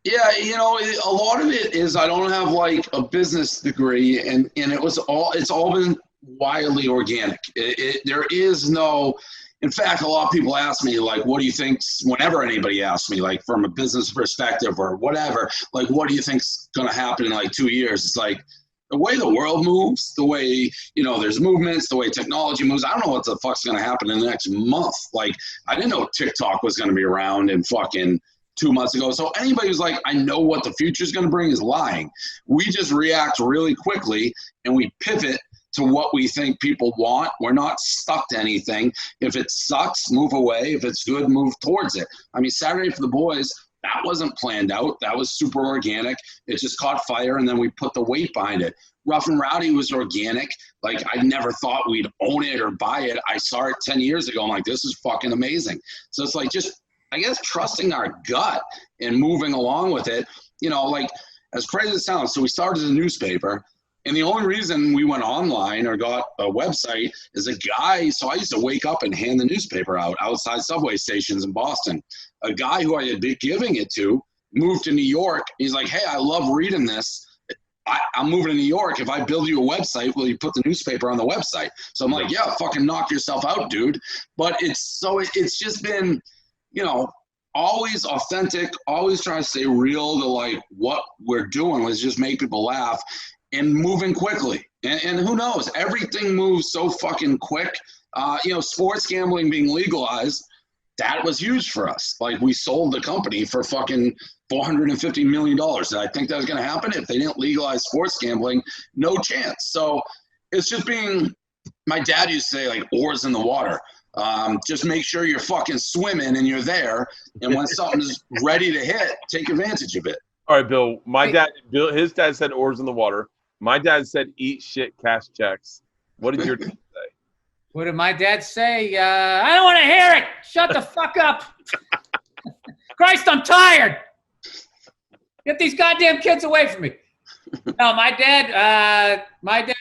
Yeah, a lot of it is I don't have like a business degree, and it's all been wildly organic. There is no. In fact, a lot of people ask me, like, what do you think, whenever anybody asks me, like, from a business perspective or whatever, like, what do you think's going to happen in, like, 2 years? It's like, the way the world moves, the way, there's movements, the way technology moves, I don't know what the fuck's going to happen in the next month. Like, I didn't know TikTok was going to be around in fucking 2 months ago. So anybody who's like, I know what the future's going to bring is lying. We just react really quickly, and we pivot to what we think people want. We're not stuck to anything. If it sucks, move away. If it's good, move towards it. I mean, Saturday for the Boys, that wasn't planned out. That was super organic. It just caught fire, and then we put the weight behind it. Rough and Rowdy was organic. Like, I never thought we'd own it or buy it. I saw it 10 years ago. I'm like, this is fucking amazing. So it's like just, I guess, trusting our gut and moving along with it. Like, as crazy as it sounds, so we started a newspaper. And the only reason we went online or got a website is a guy. So I used to wake up and hand the newspaper out outside subway stations in Boston. A guy who I had been giving it to moved to New York. He's like, hey, I love reading this. I'm moving to New York. If I build you a website, will you put the newspaper on the website? So I'm like, yeah, fucking knock yourself out, dude. But it's just been, always authentic, always trying to stay real to like what we're doing was just make people laugh. And moving quickly. And who knows? Everything moves so fucking quick. Sports gambling being legalized, that was huge for us. Like, we sold the company for fucking $450 million. Did I think that was going to happen? If they didn't legalize sports gambling, no chance. So it's just being, my dad used to say, like, oars in the water. Just make sure you're fucking swimming and you're there. And when something's ready to hit, take advantage of it. All right, Bill. His dad said oars in the water. My dad said, eat shit, cash checks. What did your dad say? What did my dad say? I don't want to hear it. Shut the fuck up. Christ, I'm tired. Get these goddamn kids away from me. No, my dad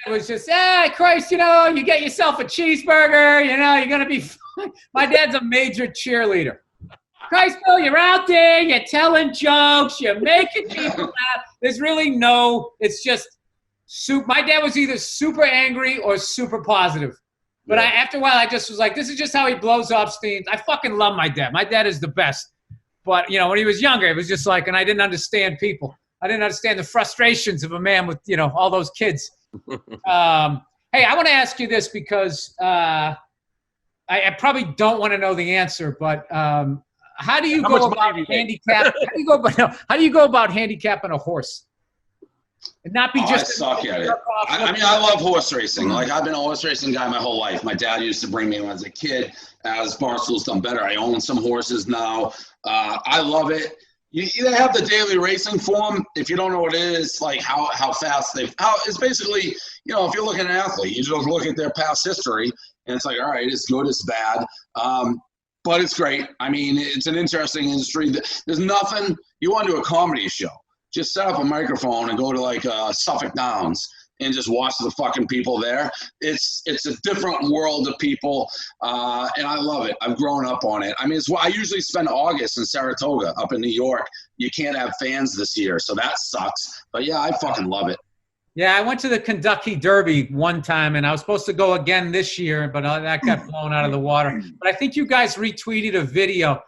was just, Christ, you get yourself a cheeseburger, you're going to be fine. My dad's a major cheerleader. Christ, Bill, you're out there, you're telling jokes, you're making people laugh. There's really it's just, my dad was either super angry or super positive. But after a while, I just was like, this is just how he blows off steam. I fucking love my dad. My dad is the best. But, when he was younger, it was just like, and I didn't understand people. I didn't understand the frustrations of a man with, all those kids. Hey, I want to ask you this because I probably don't want to know the answer, but how do you go about handicap? How do you go about handicapping a horse? And not be just. I suck at it. I love horse racing. Like, I've been a horse racing guy my whole life. My dad used to bring me when I was a kid. As Barstool's done better, I own some horses now. I love it. They have the daily racing form. If you don't know what it is, like how fast it's basically, if you're looking at an athlete, you just look at their past history, and it's like, all right, it's good, it's bad. But it's great. I mean, it's an interesting industry. There's nothing, you want to do a comedy show, just set up a microphone and go to like Suffolk Downs and just watch the fucking people there. It's a different world of people, and I love it. I've grown up on it. I mean, I usually spend August in Saratoga up in New York. You can't have fans this year, so that sucks. But yeah, I fucking love it. Yeah, I went to the Kentucky Derby one time, and I was supposed to go again this year, but that got blown out of the water. But I think you guys retweeted a video.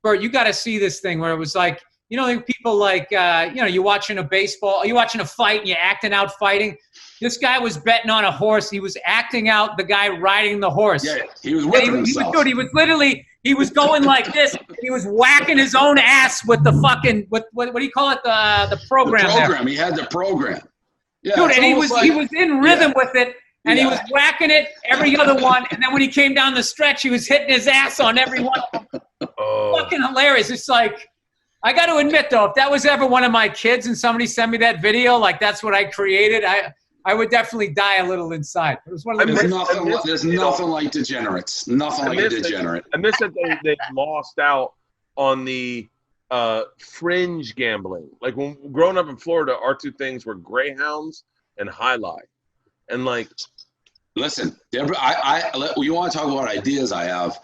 Bert, you got to see this thing where it was like, you know, people like, you're watching a baseball, you're watching a fight and you're acting out fighting. This guy was betting on a horse. He was acting out the guy riding the horse. Yeah, he was whipping himself. He was literally, he was going like this. He was whacking his own ass with the fucking, what do you call it? The program. The program. He had the program. Yeah, dude, and he was in rhythm with it. And he was whacking it every other one. And then when he came down the stretch, he was hitting his ass on every one of them. Fucking hilarious. It's like, I got to admit, though, if that was ever one of my kids and somebody sent me that video, like that's what I created, I would definitely die a little inside. It was one of the There's nothing like degenerates. Nothing like a degenerate. I miss that they lost out on the fringe gambling. Like when growing up in Florida, our two things were greyhounds and high lie. And like, listen, you want to talk about ideas I have?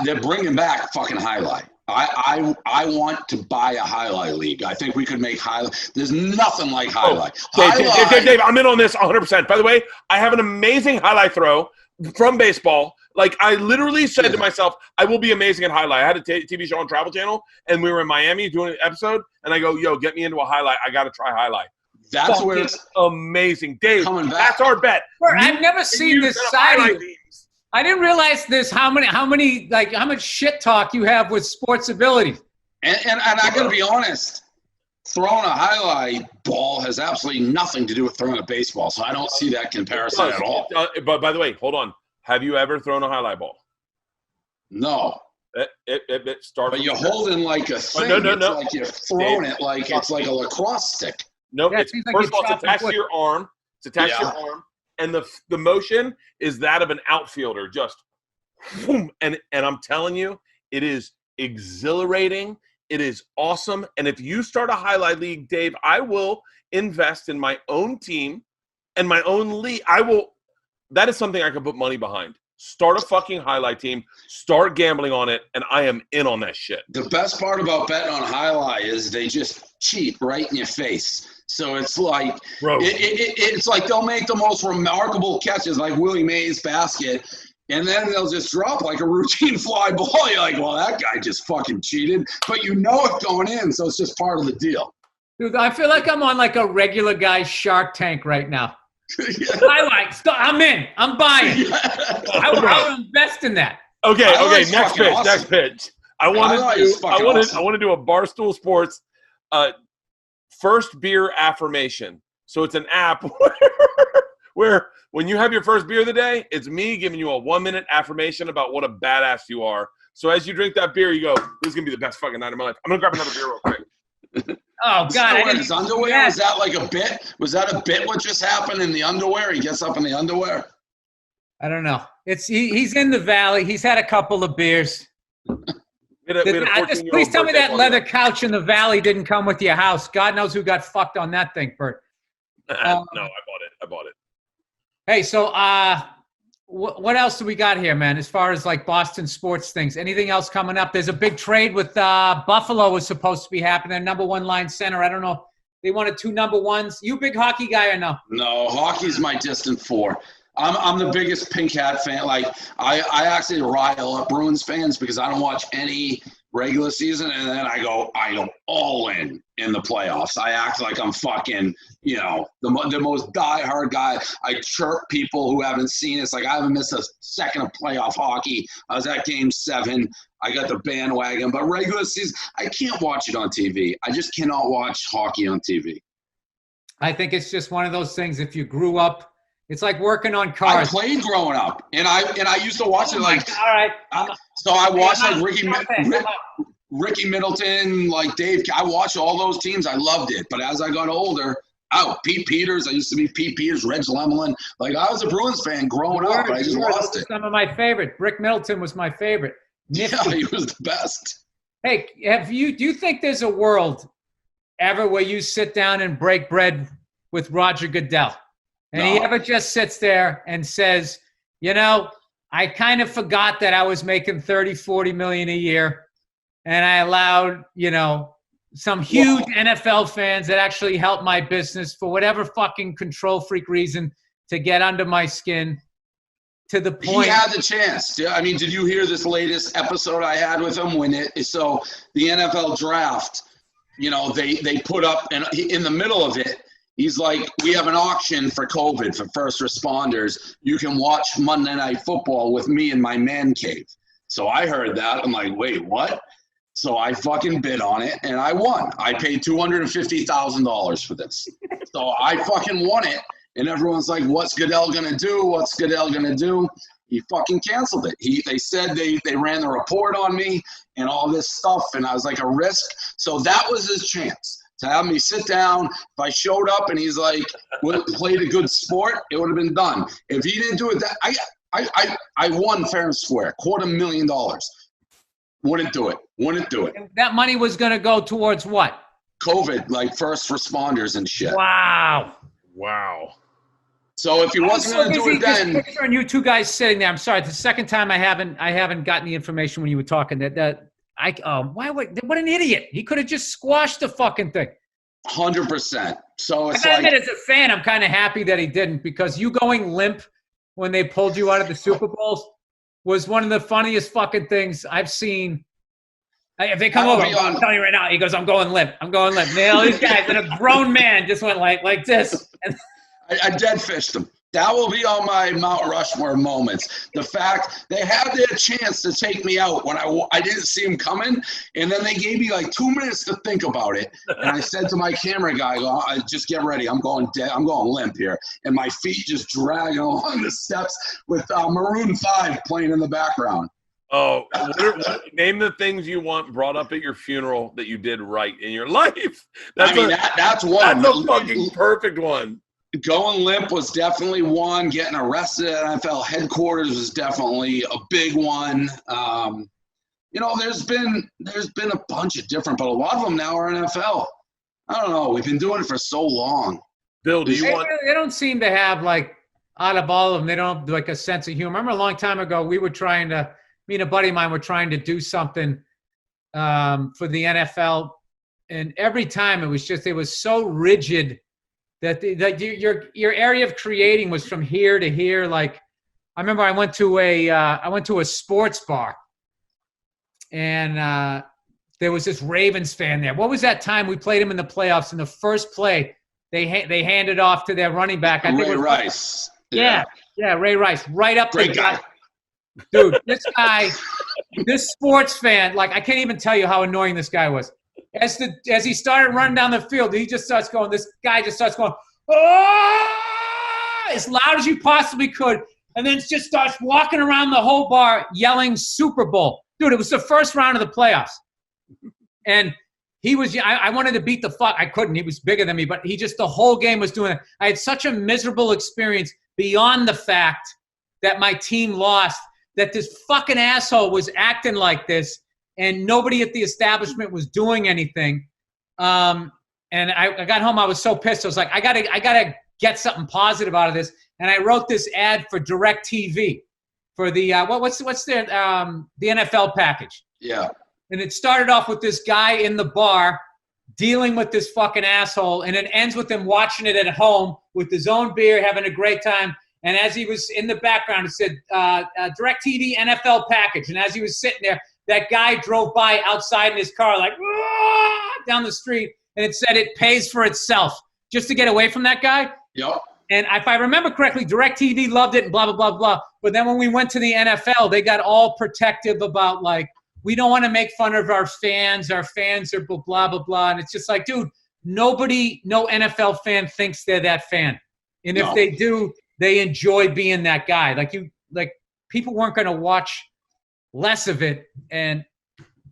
They're bringing back fucking highlight. I want to buy a highlight league. I think we could make highlight. There's nothing like highlight. Dave, I'm in on this 100%. By the way, I have an amazing highlight throw from baseball. Like I literally said to myself, I will be amazing at highlight. I had a TV show on Travel Channel, and we were in Miami doing an episode, and I go, yo, get me into a highlight. I got to try highlight. That's where it's amazing. Dave, that's our bet. I've never seen this side. I didn't realize this. How much shit talk you have with sports ability. And I got to be honest, throwing a highlight ball has absolutely nothing to do with throwing a baseball. So I don't see that comparison at all. But by the way, hold on. Have you ever thrown a highlight ball? No. It starts. But you're holding like a thing. No. It's like you're throwing it like it's like a lacrosse stick. Nope. First of all, it's attached to your arm. It's attached to your arm. And the motion is that of an outfielder, just boom. And I'm telling you, it is exhilarating. It is awesome. And if you start a highlight league, Dave, I will invest in my own team and my own league. That is something I can put money behind. Start a fucking highlight team, start gambling on it, and I am in on that shit. The best part about betting on highlight is they just cheat right in your face. So it's like it's like they'll make the most remarkable catches, like Willie Mays' basket, and then they'll just drop like a routine fly ball. You're like, well, that guy just fucking cheated, but you know it's going in, so it's just part of the deal. Dude, I feel like I'm on like a regular guy's Shark Tank right now. Highlights. I'm in. I'm buying. I would invest in that. Okay. Next pitch. Awesome. Next pitch. I want to do a Barstool Sports first beer affirmation. So it's an app where when you have your first beer of the day, it's me giving you a 1-minute affirmation about what a badass you are. So as you drink that beer, you go, "This is gonna be the best fucking night of my life." I'm gonna grab another beer real quick. Oh God! His underwear? Is that like a bit? Was that a bit? What just happened in the underwear? He gets up in the underwear. I don't know. He's in the valley. He's had a couple of beers. Please tell me that leather couch in the valley didn't come with your house. God knows who got fucked on that thing, Bert. No, I bought it. Hey, so what else do we got here, man? As far as like Boston sports things, anything else coming up? There's a big trade with Buffalo was supposed to be happening. Their number one line center. I don't know. They wanted 2 number ones. You a big hockey guy or no? No, hockey's my distant 4. I'm the biggest Pink Hat fan. Like I actually rile up Bruins fans because I don't watch any regular season, and then I go all in the playoffs. I act like I'm fucking, the most diehard guy. I chirp people who haven't seen it. It's like I haven't missed a second of playoff hockey. I was at Game 7. I got the bandwagon, but regular season, I can't watch it on TV. I just cannot watch hockey on TV. I think it's just one of those things. If you grew up. It's like working on cars. I played growing up, and I used to watch it like. All right. So I watched like Ricky Middleton, like Dave. I watched all those teams. I loved it. But as I got older, Pete Peters. I used to be Pete Peters, Reg Lemelin. Like I was a Bruins fan growing up, but I just lost it. Some of my favorite. Rick Middleton was my favorite. Nifty. Yeah, he was the best. Hey, do you think there's a world ever where you sit down and break bread with Roger Goodell? And he ever just sits there and says, I kind of forgot that I was making $30-40 million a year. And I allowed, some huge NFL fans that actually helped my business for whatever fucking control freak reason to get under my skin to the point. He had the chance. I mean, did you hear this latest episode I had with him so the NFL draft, they put up, and in the middle of it, he's like, we have an auction for COVID for first responders. You can watch Monday Night Football with me in my man cave. So I heard that. I'm like, wait, what? So I fucking bid on it, and I won. I paid $250,000 for this. So I fucking won it, and everyone's like, what's Goodell going to do? What's Goodell going to do? He fucking canceled it. They said they ran the report on me and all this stuff, and I was like a risk. So that was his chance to have me sit down. If I showed up and he's like, played a good sport, it would have been done. If he didn't do it, I won fair and square, $250,000. Wouldn't do it. And that money was going to go towards what? COVID, like first responders and shit. Wow. So if he wasn't going to do it then, just picturing you two guys sitting there. I'm sorry, it's the second time I haven't gotten the information when you were talking. What an idiot! He could have just squashed the fucking thing. 100%. So it's I gotta admit, as a fan, I'm kind of happy that he didn't, because you going limp when they pulled you out of the Super Bowls was one of the funniest fucking things I've seen. If they come over, I'm telling you right now, he goes, I'm going limp. And all these guys, and a grown man just went like this. And I dead fished him. That will be on my Mount Rushmore moments. The fact they had their chance to take me out when I didn't see him coming, and then they gave me like 2 minutes to think about it. And I said to my camera guy, just get ready. I'm going dead. I'm going limp here. And my feet just dragging along the steps with Maroon 5 playing in the background. Oh, name the things you want brought up at your funeral that you did right in your life. That's one. That's a fucking perfect one. Going limp was definitely one. Getting arrested at NFL headquarters was definitely a big one. There's been a bunch of different, but a lot of them now are NFL. I don't know. We've been doing it for so long. Bill, they don't seem to have, like, out of all of them, they don't have like a sense of humor. I remember a long time ago, me and a buddy of mine were trying to do something for the NFL, and every time it was so rigid that your area of creating was from here to here. Like, I remember I went to a sports bar, and there was this Ravens fan there. What was that time we played them in the playoffs? In the first play, they handed off to their running back. I think Ray Rice. Yeah, Ray Rice, right up Great the guy. Dude, this sports fan, like, I can't even tell you how annoying this guy was. As he started running down the field, this guy just starts going, oh, as loud as you possibly could, and then just starts walking around the whole bar yelling Super Bowl. Dude, it was the first round of the playoffs. And I wanted to beat the fuck. I couldn't. He was bigger than me, but the whole game was doing it. I had such a miserable experience beyond the fact that my team lost, that this fucking asshole was acting like this, and nobody at the establishment was doing anything. And I got home, I was so pissed. I was like, I gotta get something positive out of this. And I wrote this ad for DirecTV for the what's their the NFL package. Yeah. And it started off with this guy in the bar dealing with this fucking asshole, and it ends with him watching it at home with his own beer, having a great time. And as he was in the background, it said DirecTV NFL package. And as he was sitting there, that guy drove by outside in his car, like, down the street, and it said it pays for itself, just to get away from that guy. Yep. And if I remember correctly, DirecTV loved it and blah, blah, blah, blah. But then when we went to the NFL, they got all protective about, like, we don't want to make fun of our fans. Our fans are blah, blah, blah, blah. And it's just like, dude, no NFL fan thinks they're that fan. And if they do, they enjoy being that guy. Like people weren't going to watch less of it. And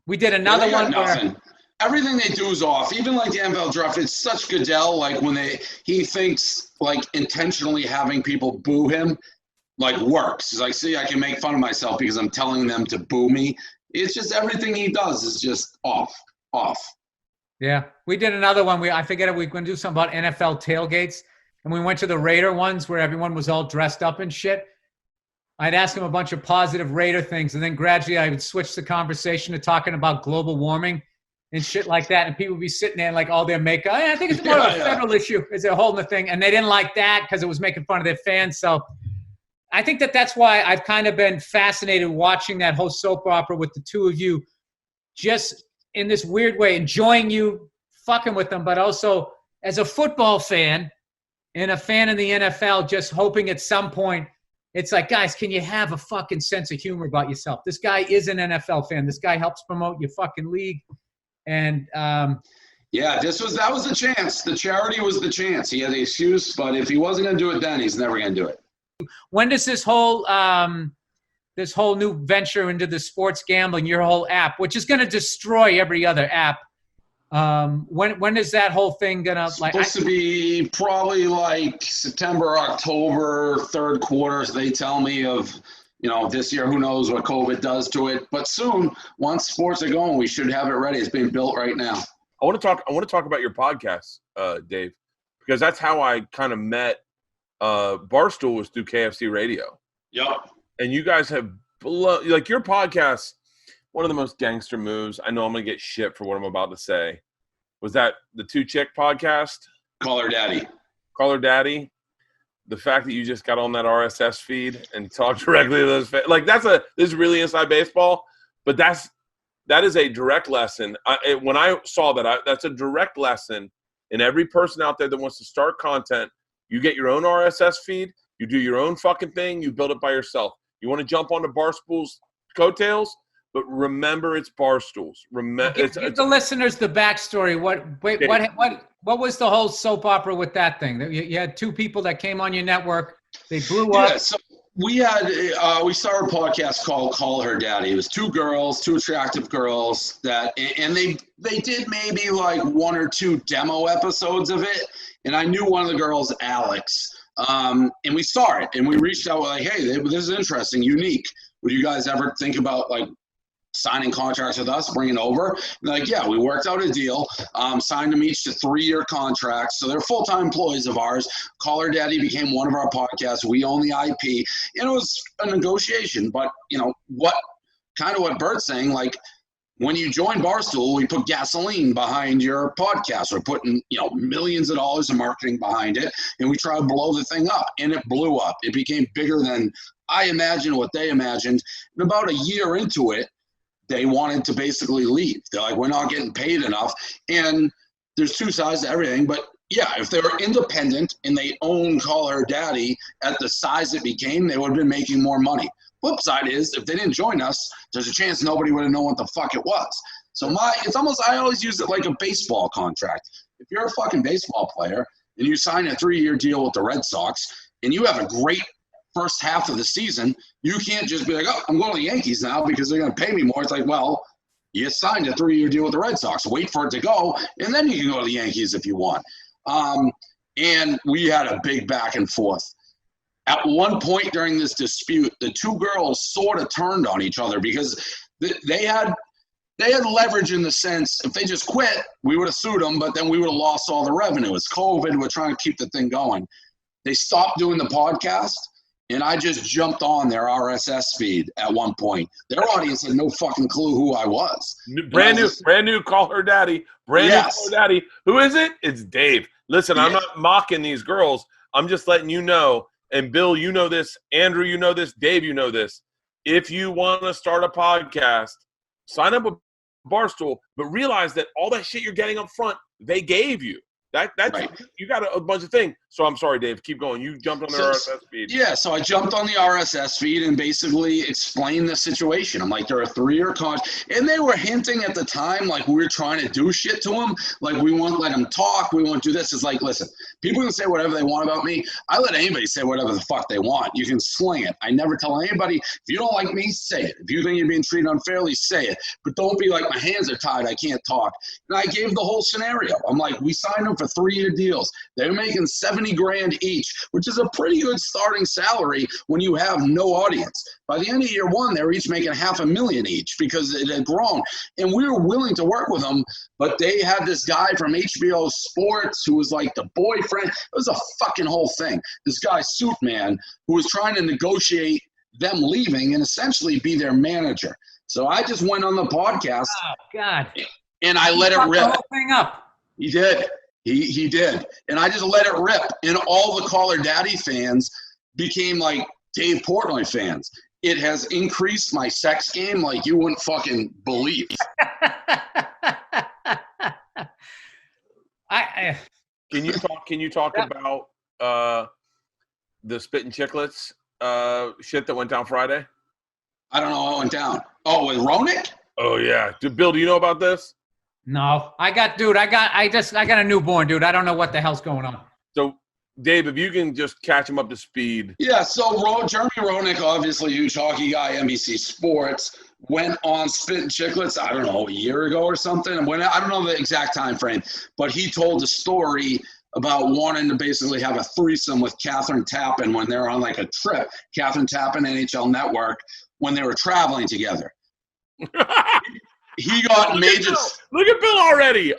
we did another one where everything they do is off. Even like the NFL draft, it's such Goodell. Like when he thinks like intentionally having people boo him, like works. He's like, see, I can make fun of myself because I'm telling them to boo me. It's just everything he does is just off. Yeah, we did another one. I forget it. We're going to do something about NFL tailgates. And we went to the Raider ones where everyone was all dressed up and shit. I'd ask him a bunch of positive Raider things, and then gradually I would switch the conversation to talking about global warming and shit like that. And people would be sitting there in like all their makeup. I think it's more of a federal issue as they're holding the thing. And they didn't like that because it was making fun of their fans. So I think that's why I've kind of been fascinated watching that whole soap opera with the two of you, just in this weird way, enjoying you fucking with them, but also as a football fan and a fan of the NFL, just hoping at some point, it's like, guys, can you have a fucking sense of humor about yourself? This guy is an NFL fan. This guy helps promote your fucking league. And yeah, that was the chance. The charity was the chance. He had the excuse, but if he wasn't going to do it then, he's never going to do it. When does this whole new venture into the sports gambling, your whole app, which is going to destroy every other app, when is that whole thing gonna supposed to be probably like September, October, third quarter, they tell me, of this year. Who knows what COVID does to it, but soon, once sports are going, we should have it ready. It's being built right now. I want to talk about your podcast, Dave, because that's how I kind of met Barstool, was through KFC Radio. Yep. And you guys have like your podcast. One of the most gangster moves, I know I'm going to get shit for what I'm about to say, was that the Two Chick podcast? Call Her Daddy. Call Her Daddy. The fact that you just got on that RSS feed and talked directly to those – this is really inside baseball, but that is a direct lesson. When I saw that, that's a direct lesson in every person out there that wants to start content. You get your own RSS feed. You do your own fucking thing. You build it by yourself. You want to jump onto Barstool's coattails? But remember, it's Barstools. Give the listeners the backstory. What was the whole soap opera with that thing? You had two people that came on your network. They blew up. Yeah, so we started a podcast called Call Her Daddy. It was two attractive girls and they did maybe like one or two demo episodes of it. And I knew one of the girls, Alex. And we saw it and we reached out like, hey, this is interesting, unique. Would you guys ever think about like signing contracts with us, bringing over? And like, yeah, we worked out a deal, signed them each to 3-year contracts. So they're full-time employees of ours. Call Her Daddy became one of our podcasts. We own the IP. And it was a negotiation, but what Bert's saying, like, when you join Barstool, we put gasoline behind your podcast. We're putting, millions of dollars of marketing behind it, and we try to blow the thing up, and it blew up. It became bigger than I imagined, what they imagined. And about a year into it, they wanted to basically leave. They're like, we're not getting paid enough. And there's two sides to everything. But yeah, if they were independent and they owned Call Her Daddy at the size it became, they would have been making more money. Flip side is, if they didn't join us, there's a chance nobody would have known what the fuck it was. So I always use it like a baseball contract. If you're a fucking baseball player and you sign a 3-year deal with the Red Sox and you have a great first half of the season, you can't just be like, oh, I'm going to the Yankees now because they're going to pay me more. It's like, well, you signed a 3-year deal with the Red Sox. Wait for it to go, and then you can go to the Yankees if you want. And we had a big back and forth. At one point during this dispute, the two girls sort of turned on each other because they had leverage in the sense, if they just quit, we would have sued them, but then we would have lost all the revenue. It's COVID. We're trying to keep the thing going. They stopped doing the podcast, and I just jumped on their RSS feed at one point. Their audience had no fucking clue who I was. Brand new Call Her Daddy. Brand new Call Her Daddy. Who is it? It's Dave. Listen, I'm not mocking these girls. I'm just letting you know. And Bill, you know this. Andrew, you know this. Dave, you know this. If you want to start a podcast, sign up with Barstool, but realize that all that shit you're getting up front, they gave you. That's right. You got a bunch of things. So I'm sorry, Dave. Keep going. You jumped on their RSS feed. Yeah, so I jumped on the RSS feed and basically explained the situation. I'm like, they're a 3-year contract. And they were hinting at the time like we were trying to do shit to them. Like, we won't let them talk. We won't do this. It's like, listen, people can say whatever they want about me. I let anybody say whatever the fuck they want. You can sling it. I never tell anybody, if you don't like me, say it. If you think you're being treated unfairly, say it. But don't be like, my hands are tied, I can't talk. And I gave the whole scenario. I'm like, we signed them for 3-year deals. They're making $70,000 each, which is a pretty good starting salary when you have no audience. By the end of year one, they're each making $500,000 each because it had grown. And we were willing to work with them, but they had this guy from HBO Sports who was like the boyfriend. It was a fucking whole thing. This guy, Suit Man, who was trying to negotiate them leaving and essentially be their manager. So I just went on the podcast. Oh, God. And I let it rip. The whole thing up. He did. He did. And I just let it rip. And all the Call Her Daddy fans became like Dave Portnoy fans. It has increased my sex game like you wouldn't fucking believe. Can you talk about the Spittin' Chicklets shit that went down Friday? I don't know what went down. Oh, with Ronick? Oh yeah, Bill, do you know about this? No, I got a newborn, dude. I don't know what the hell's going on. So, Dave, if you can just catch him up to speed. Yeah, so Jeremy Roenick, obviously huge hockey guy, NBC Sports, went on Spittin' Chicklets, I don't know, a year ago or something. I don't know the exact time frame, but he told a story about wanting to basically have a threesome with Catherine Tappan when they're on like a trip. Catherine Tappan, NHL Network, when they were traveling together. He got major. Look at Bill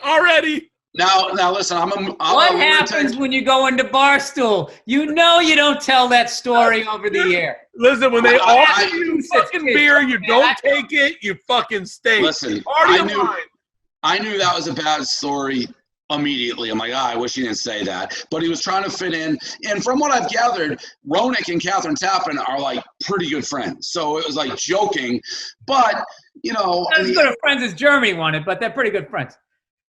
already. Now listen. What happens when you go into Barstool? You don't tell that story over the air. Listen, when they offer you fucking beer, you don't take it. You fucking stay. Listen, I knew that was a bad story immediately. I'm like, I wish he didn't say that. But he was trying to fit in. And from what I've gathered, Roenick and Catherine Tappan are like pretty good friends. So it was like joking. But, not as good of friends as Germany wanted, but they're pretty good friends.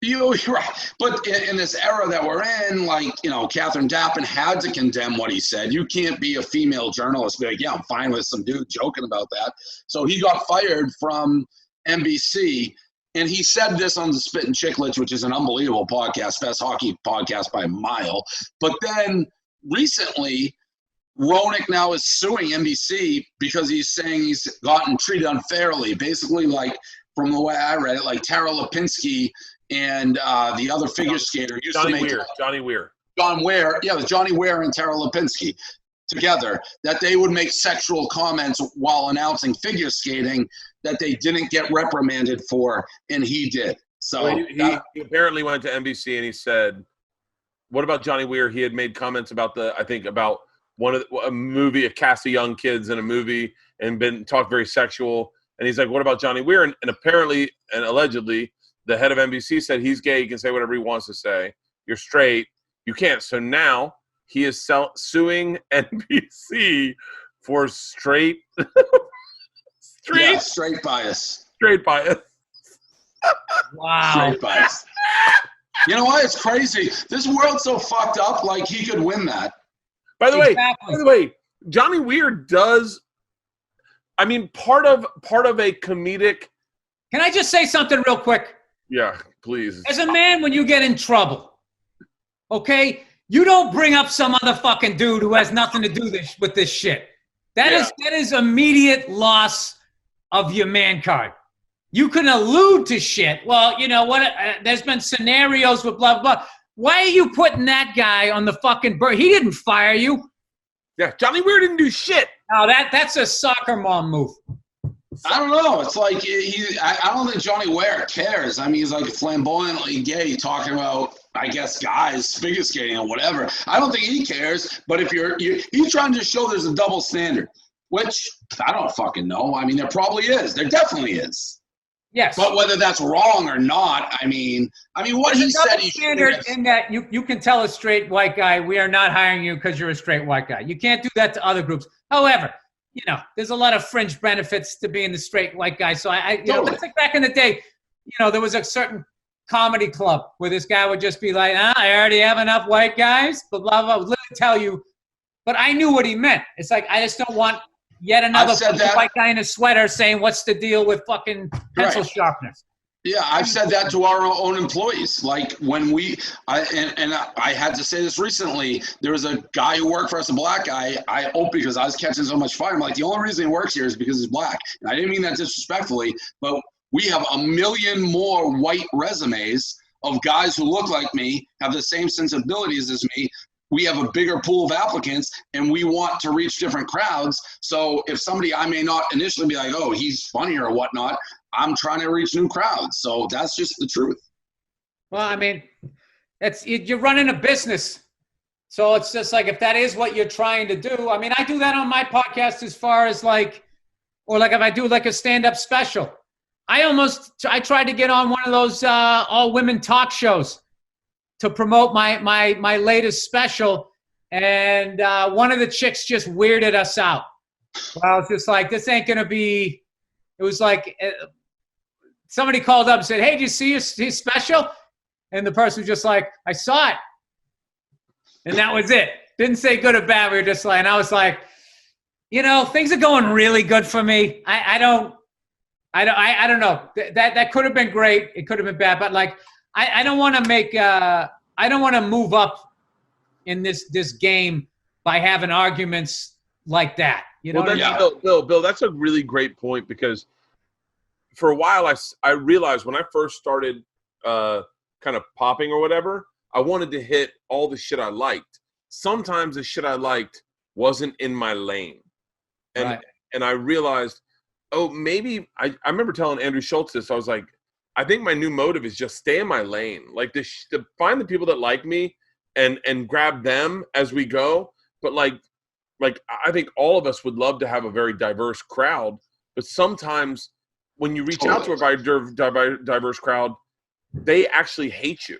You're right. But in this era that we're in, like, Catherine Tappan had to condemn what he said. You can't be a female journalist and be like, yeah, I'm fine with some dude joking about that. So he got fired from NBC. And he said this on the Spittin' Chicklets, which is an unbelievable podcast, best hockey podcast by a mile. But then recently, Roenick now is suing NBC because he's saying he's gotten treated unfairly. Basically, like, from the way I read it, like Tara Lipinski and the other figure skater used to make Johnny Weir. John Weir. Yeah, it was Johnny Weir and Tara Lipinski together, that they would make sexual comments while announcing figure skating that they didn't get reprimanded for, and he did. So he apparently went to NBC and he said, what about Johnny Weir? He had made comments about about a movie, a cast of young kids in a movie, and been talked very sexual. And he's like, what about Johnny Weir? And apparently and allegedly, the head of NBC said he's gay. He can say whatever he wants to say. You're straight. You can't. So now he is suing NBC for straight bias. Straight bias. Wow. Straight bias. You know what? It's crazy. This world's so fucked up. Like, he could win that. By the way, Johnny Weir does. I mean, part of a comedic. Can I just say something real quick? Yeah, please. As a man, when you get in trouble, okay, you don't bring up some other fucking dude who has nothing to do with this shit. That is immediate loss of your man card. You can allude to shit. Well, you know what? There's been scenarios with blah, blah. Why are you putting that guy on the fucking Burr? He didn't fire you. Yeah, Johnny Weir didn't do shit. No, that's a soccer mom move. I don't know. It's like I don't think Johnny Weir cares. I mean, he's like flamboyantly gay, talking about, I guess, guys figure skating or whatever. I don't think he cares. But if he's trying to show there's a double standard, which I don't fucking know. I mean, there probably is. There definitely is. Yes. But whether that's wrong or not, I mean, what he said. He standard in that you can tell a straight white guy, we are not hiring you because you're a straight white guy. You can't do that to other groups. However, there's a lot of fringe benefits to being the straight white guy. So Totally. that's like back in the day, there was a certain comedy club where this guy would just be like, I already have enough white guys, blah, blah, blah. I would literally tell you, but I knew what he meant. It's like, I just don't want yet another white guy in a sweater saying, what's the deal with fucking pencil sharpeners? Yeah, I've said that to our own employees. Like when I had to say this recently, there was a guy who worked for us, a black guy, because I was catching so much fire. I'm like, the only reason he works here is because he's black. And I didn't mean that disrespectfully, but we have a million more white resumes of guys who look like me, have the same sensibilities as me. We have a bigger pool of applicants, and we want to reach different crowds. So if somebody, I may not initially be like, oh, he's funny or whatnot, I'm trying to reach new crowds. So that's just the truth. Well, I mean, you're running a business. So it's just like, if that is what you're trying to do, I mean, I do that on my podcast as far as if I do like a stand-up special. I tried to get on one of those all-women talk shows to promote my latest special. And one of the chicks just weirded us out. Well, I was just like, this ain't going to be, it was like, somebody called up and said, hey, did you see his special? And the person was just like, I saw it. And that was it. Didn't say good or bad. We were just like, and I was like, things are going really good for me. I don't know. That could have been great. It could have been bad. But like, I don't want to move up in this game by having arguments like that. Bill, that's a really great point, because for a while I realized when I first started kind of popping or whatever, I wanted to hit all the shit I liked. Sometimes the shit I liked wasn't in my lane. And I realized, maybe I remember telling Andrew Schultz this. I was like, I think my new motive is just stay in my lane. Like to find the people that like me and grab them as we go. But like I think all of us would love to have a very diverse crowd. But sometimes when you reach out to a diverse crowd, they actually hate you.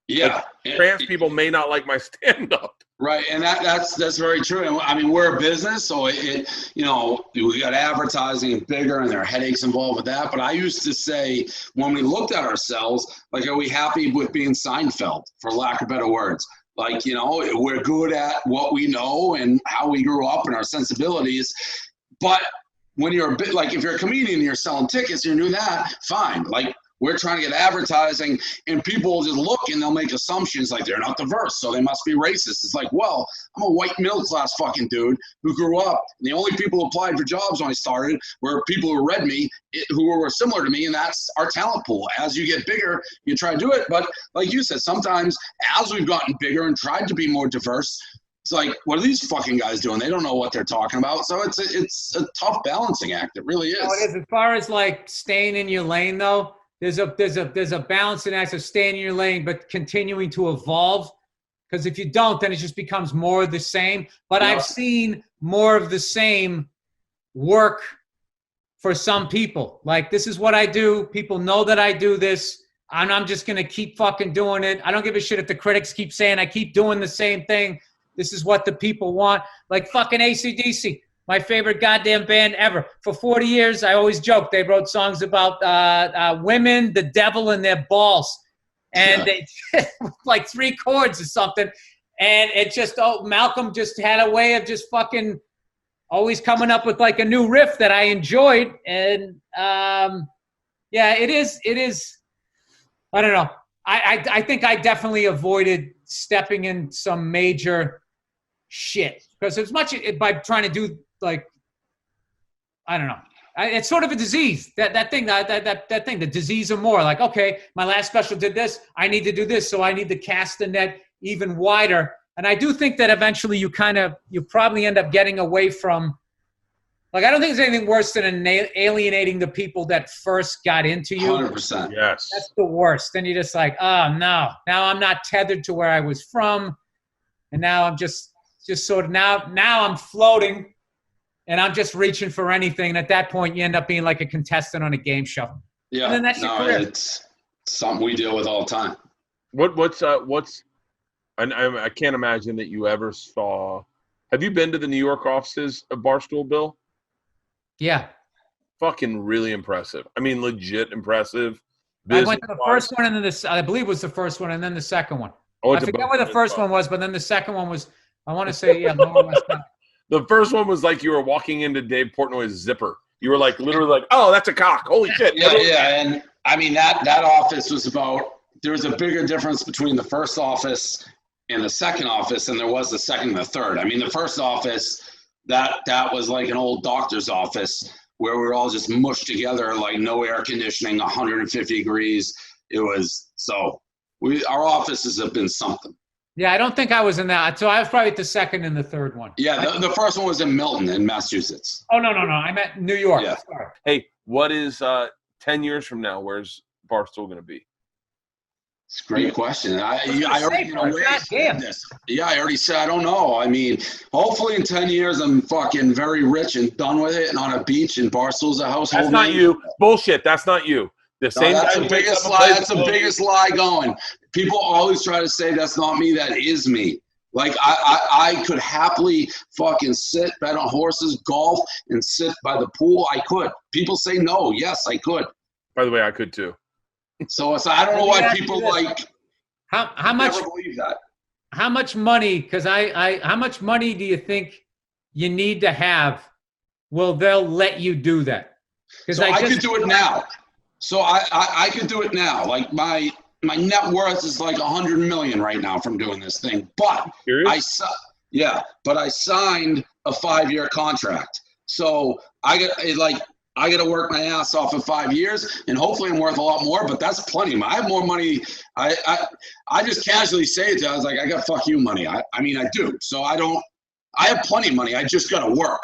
Yeah. Like, trans people may not like my stand-up. Right, and that's very true. And I mean, we're a business, so we got advertising bigger, and there are headaches involved with that. But I used to say, when we looked at ourselves, like, are we happy with being Seinfeld, for lack of better words? Like, we're good at what we know and how we grew up and our sensibilities. But when you're a bit like, if you're a comedian and you're selling tickets, you're doing that, fine. Like, we're trying to get advertising, and people will just look and they'll make assumptions like they're not diverse, so they must be racist. It's like, well, I'm a white middle-class fucking dude who grew up. And the only people who applied for jobs when I started were people who read me, who were similar to me, and that's our talent pool. As you get bigger, you try to do it. But like you said, sometimes as we've gotten bigger and tried to be more diverse, it's like, what are these fucking guys doing? They don't know what they're talking about. So it's a tough balancing act. It really is. It is. As far as like staying in your lane, though, there's a balancing act of staying in your lane, but continuing to evolve. Because if you don't, then it just becomes more of the same. But I've seen more of the same work for some people. Like, this is what I do. People know that I do this. And I'm just going to keep fucking doing it. I don't give a shit if the critics keep saying I keep doing the same thing. This is what the people want. Like fucking AC/DC. My favorite goddamn band ever. For 40 years, I always joke, they wrote songs about women, the devil, and their balls. And they like 3 chords or something. And it just, Malcolm just had a way of just fucking always coming up with like a new riff that I enjoyed. And it is, I don't know. I think I definitely avoided stepping in some major shit. Because as much by trying to do, like, I don't know. It's sort of a disease. That thing, the disease of more. Like, okay, my last special did this. I need to do this, so I need to cast the net even wider. And I do think that eventually you probably end up getting away from. Like, I don't think there's anything worse than alienating the people that first got into you. 100%. Yes. That's the worst. Then you're just like, oh no, now I'm not tethered to where I was from, and now I'm just sort of now I'm floating. And I'm just reaching for anything. And at that point, you end up being like a contestant on a game show. Yeah. And then that's your career. It's something we deal with all the time. I can't imagine that you ever saw. Have you been to the New York offices of Barstool, Bill? Yeah. Fucking really impressive. I mean, legit impressive. I went to the first one, and then I believe it was the first one, and then the second one. I forget where the first one was, but then the second one was, I want to say, Lower West Side. The first one was like you were walking into Dave Portnoy's zipper. You were like literally like, oh, that's a cock. Holy shit. Yeah. And I mean, that office was there was a bigger difference between the first office and the second office than there was the second and the third. I mean, the first office, that was like an old doctor's office where we were all just mushed together, like no air conditioning, 150 degrees. It was, our offices have been something. Yeah, I don't think I was in that. So I was probably at the second and the third one. Yeah, the first one was in Milton in Massachusetts. Oh, no. I meant New York. Yeah. Sorry. Hey, what is 10 years from now? Where's Barstool going to be? It's a great question. I already said I don't know. I mean, hopefully in 10 years I'm fucking very rich and done with it and on a beach and Barstool's a household That's not name. you. Bullshit. That's not you. That's the biggest lie. That's the biggest lie going. People always try to say that's not me. That is me. Like I could happily fucking bet on horses, golf, and sit by the pool. I could. People say no. Yes, I could. By the way, I could too. So I don't know why people like How much? Never believe that. How much money? Because how much money do you think you need to have? Will they'll let you do that? Because So I could do it now. So I could do it now. Like my net worth is like 100 million right now from doing this thing. But I signed a 5-year contract. So I got to work my ass off for 5 years, and hopefully I'm worth a lot more. But that's plenty. I have more money. I just casually say it to you. I was like, I got fuck you money. I mean, I do. So I have plenty of money. I just got to work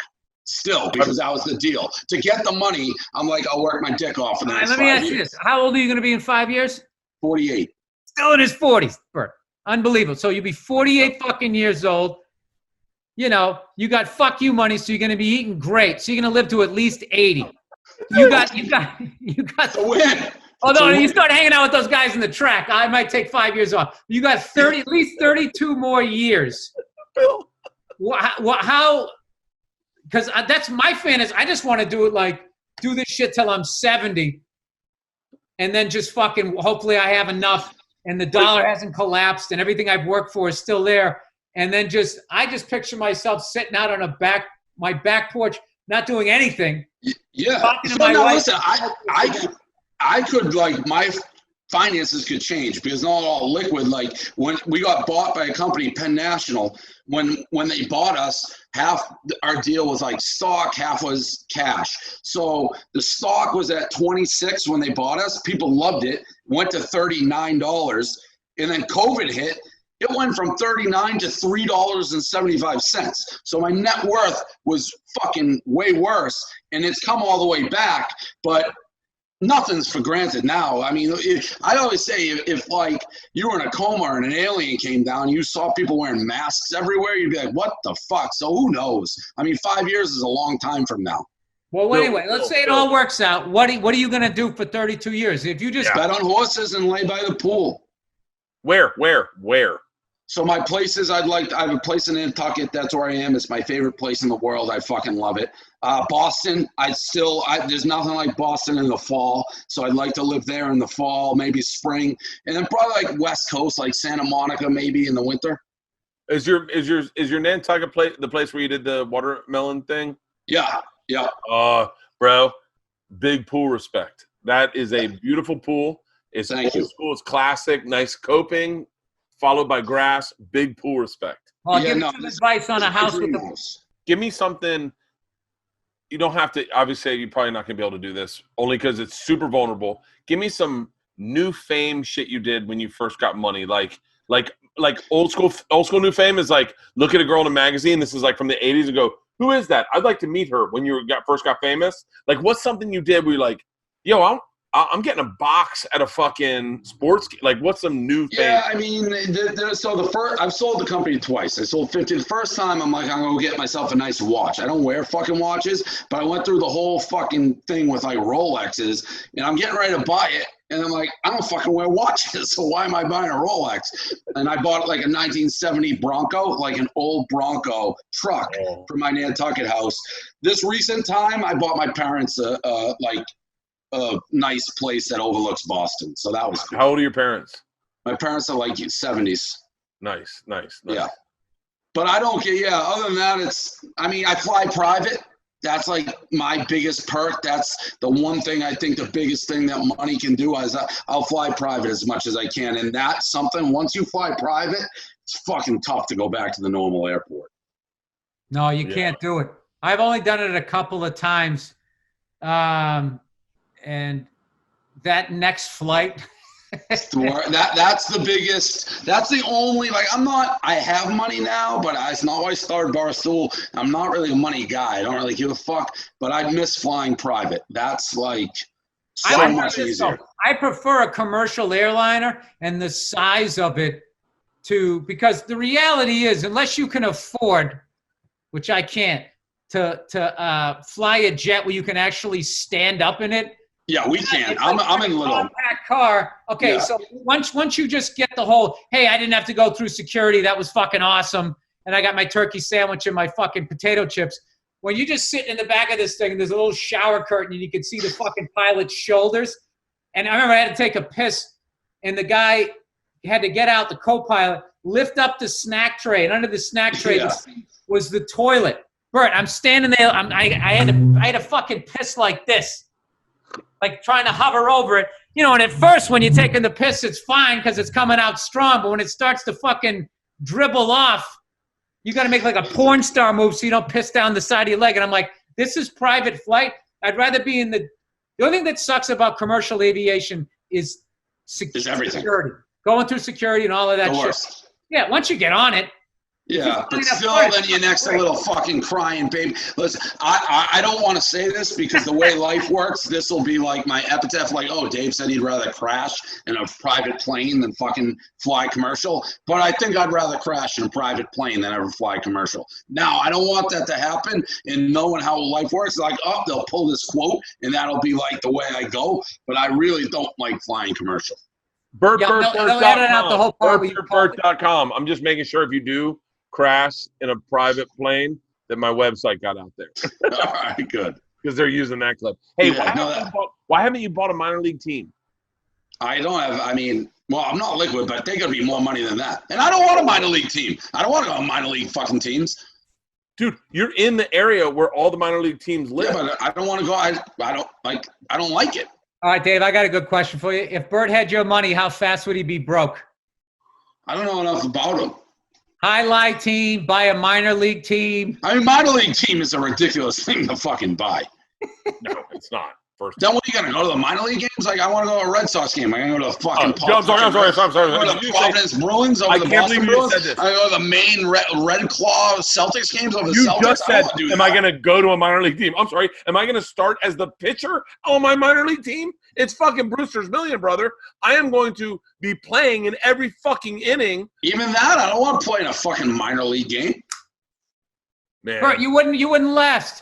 still, because that was the deal. To get the money, I'm like, I'll work my dick off in the next 5 years. Let me ask you this. How old are you going to be in 5 years? 48. Still in his 40s, Bert. Unbelievable. So you'll be 48 fucking years old. You know, you got fuck you money, so you're going to be eating great. So you're going to live to at least 80. You got to win. Although you start hanging out with those guys in the track, I might take 5 years off. You got at least 32 more years. How? Because that's my fantasy. I just want to do this shit till I'm 70, and then just fucking hopefully I have enough, and the dollar hasn't collapsed, and everything I've worked for is still there, and then I just picture myself sitting out on my back porch, not doing anything. Yeah. Talking to my wife. Listen, I could, like, my finances could change because not all liquid. Like when we got bought by a company, Penn National, when they bought us, half our deal was like stock, half was cash. So the stock was at 26 when they bought us. People loved it. Went to $39, and then COVID hit. It went from $39 to $3.75. So my net worth was fucking way worse, and it's come all the way back. But nothing's for granted now. I mean, I always say if like you were in a coma and an alien came down, you saw people wearing masks everywhere, you'd be like, what the fuck? So who knows? I mean, 5 years is a long time from now. Well, anyway, let's say it all works out. What are you going to do for 32 years? If you just bet on horses and lay by the pool. Where? So my places, I have a place in Nantucket. That's where I am. It's my favorite place in the world. I fucking love it. Boston, there's nothing like Boston in the fall. So I'd like to live there in the fall, maybe spring. And then probably like West Coast, like Santa Monica, maybe in the winter. Is your Nantucket place the place where you did the watermelon thing? Yeah. Bro, big pool respect. That is a beautiful pool. It's old school. It's classic, nice coping, followed by grass. Big pool respect. Well, give me some advice on a house with Give me something. You don't have to. Obviously, you're probably not going to be able to do this, only because it's super vulnerable. Give me some new fame shit you did when you first got money, like old school new fame is like look at a girl in a magazine. This is like from the 80s and go, who is that? I'd like to meet her. When you first got famous, like what's something you did where you're like, yo, I'm getting a box at a fucking sports. Like, what's some new thing? Yeah, I mean, I've sold the company twice. I sold 50. The first time, I'm like, I'm gonna get myself a nice watch. I don't wear fucking watches, but I went through the whole fucking thing with like Rolexes, and I'm getting ready to buy it, and I'm like, I don't fucking wear watches, so why am I buying a Rolex? And I bought like a 1970 Bronco, like an old Bronco truck for my Nantucket house. This recent time, I bought my parents a nice place that overlooks Boston. So that was cool. How old are your parents? My parents are like 70s. Nice. Yeah. But I don't get, other than that, I fly private. That's like my biggest perk. That's the one thing I think the biggest thing that money can do is I'll fly private as much as I can. And that's something, once you fly private, it's fucking tough to go back to the normal airport. No, you can't do it. I've only done it a couple of times. And that next flight. That's the biggest. That's the only, I have money now, but it's not why I started Barstool. I'm not really a money guy. I don't really give a fuck, but I miss flying private. That's like so much easier. I prefer a commercial airliner and the size of it because the reality is, unless you can afford, which I can't, to fly a jet where you can actually stand up in it. Yeah, we can. I'm in little compact car. Okay, yeah. So once you just get the whole, hey, I didn't have to go through security. That was fucking awesome. And I got my turkey sandwich and my fucking potato chips. When you just sit in the back of this thing, and there's a little shower curtain, and you can see the fucking pilot's shoulders. And I remember I had to take a piss, and the guy had to get out the co-pilot, lift up the snack tray, and under the snack tray was the toilet. Bert, I'm standing there. I had to fucking piss like this, like trying to hover over it. You know, and at first when you're taking the piss, it's fine because it's coming out strong. But when it starts to fucking dribble off, you got to make like a porn star move so you don't piss down the side of your leg. And I'm like, this is private flight. I'd rather be in the only thing that sucks about commercial aviation is everything. Security. Going through security and all of that shit. Yeah, once you get on it. Yeah, but still, then you're next to a little fucking crying baby. Listen, I don't want to say this because the way life works, this will be like my epitaph. Like, oh, Dave said he'd rather crash in a private plane than fucking fly commercial. But I think I'd rather crash in a private plane than ever fly commercial. Now, I don't want that to happen. And knowing how life works, like, oh, they'll pull this quote, and that'll be like the way I go. But I really don't like flying commercial. Bert.com. I'm just making sure if you do crash in a private plane that my website got out there. All right, good. Because they're using that clip. Hey, why haven't you bought a minor league team? I don't have, I'm not liquid, but they got to be more money than that. And I don't want a minor league team. I don't want to go on minor league fucking teams. Dude, you're in the area where all the minor league teams live. Yeah, but I don't want to go. I don't like it. All right, Dave, I got a good question for you. If Bert had your money, how fast would he be broke? I don't know enough about him. Highlight team, buy a minor league team. Minor league team is a ridiculous thing to fucking buy. No, it's not. Then what are you going to go to the minor league games? Like, I want to go to a Red Sox game. I'm going to go to the fucking I'm sorry. I go to the Providence Bruins over the Boston Bruins. I go to the Maine Red Claw Celtics games over the Celtics. You just said, am I going to go to a minor league team? I'm sorry. Am I going to start as the pitcher on my minor league team? It's fucking Brewster's Million, brother. I am going to be playing in every fucking inning. Even that? I don't want to play in a fucking minor league game. Man. Bert, you wouldn't last.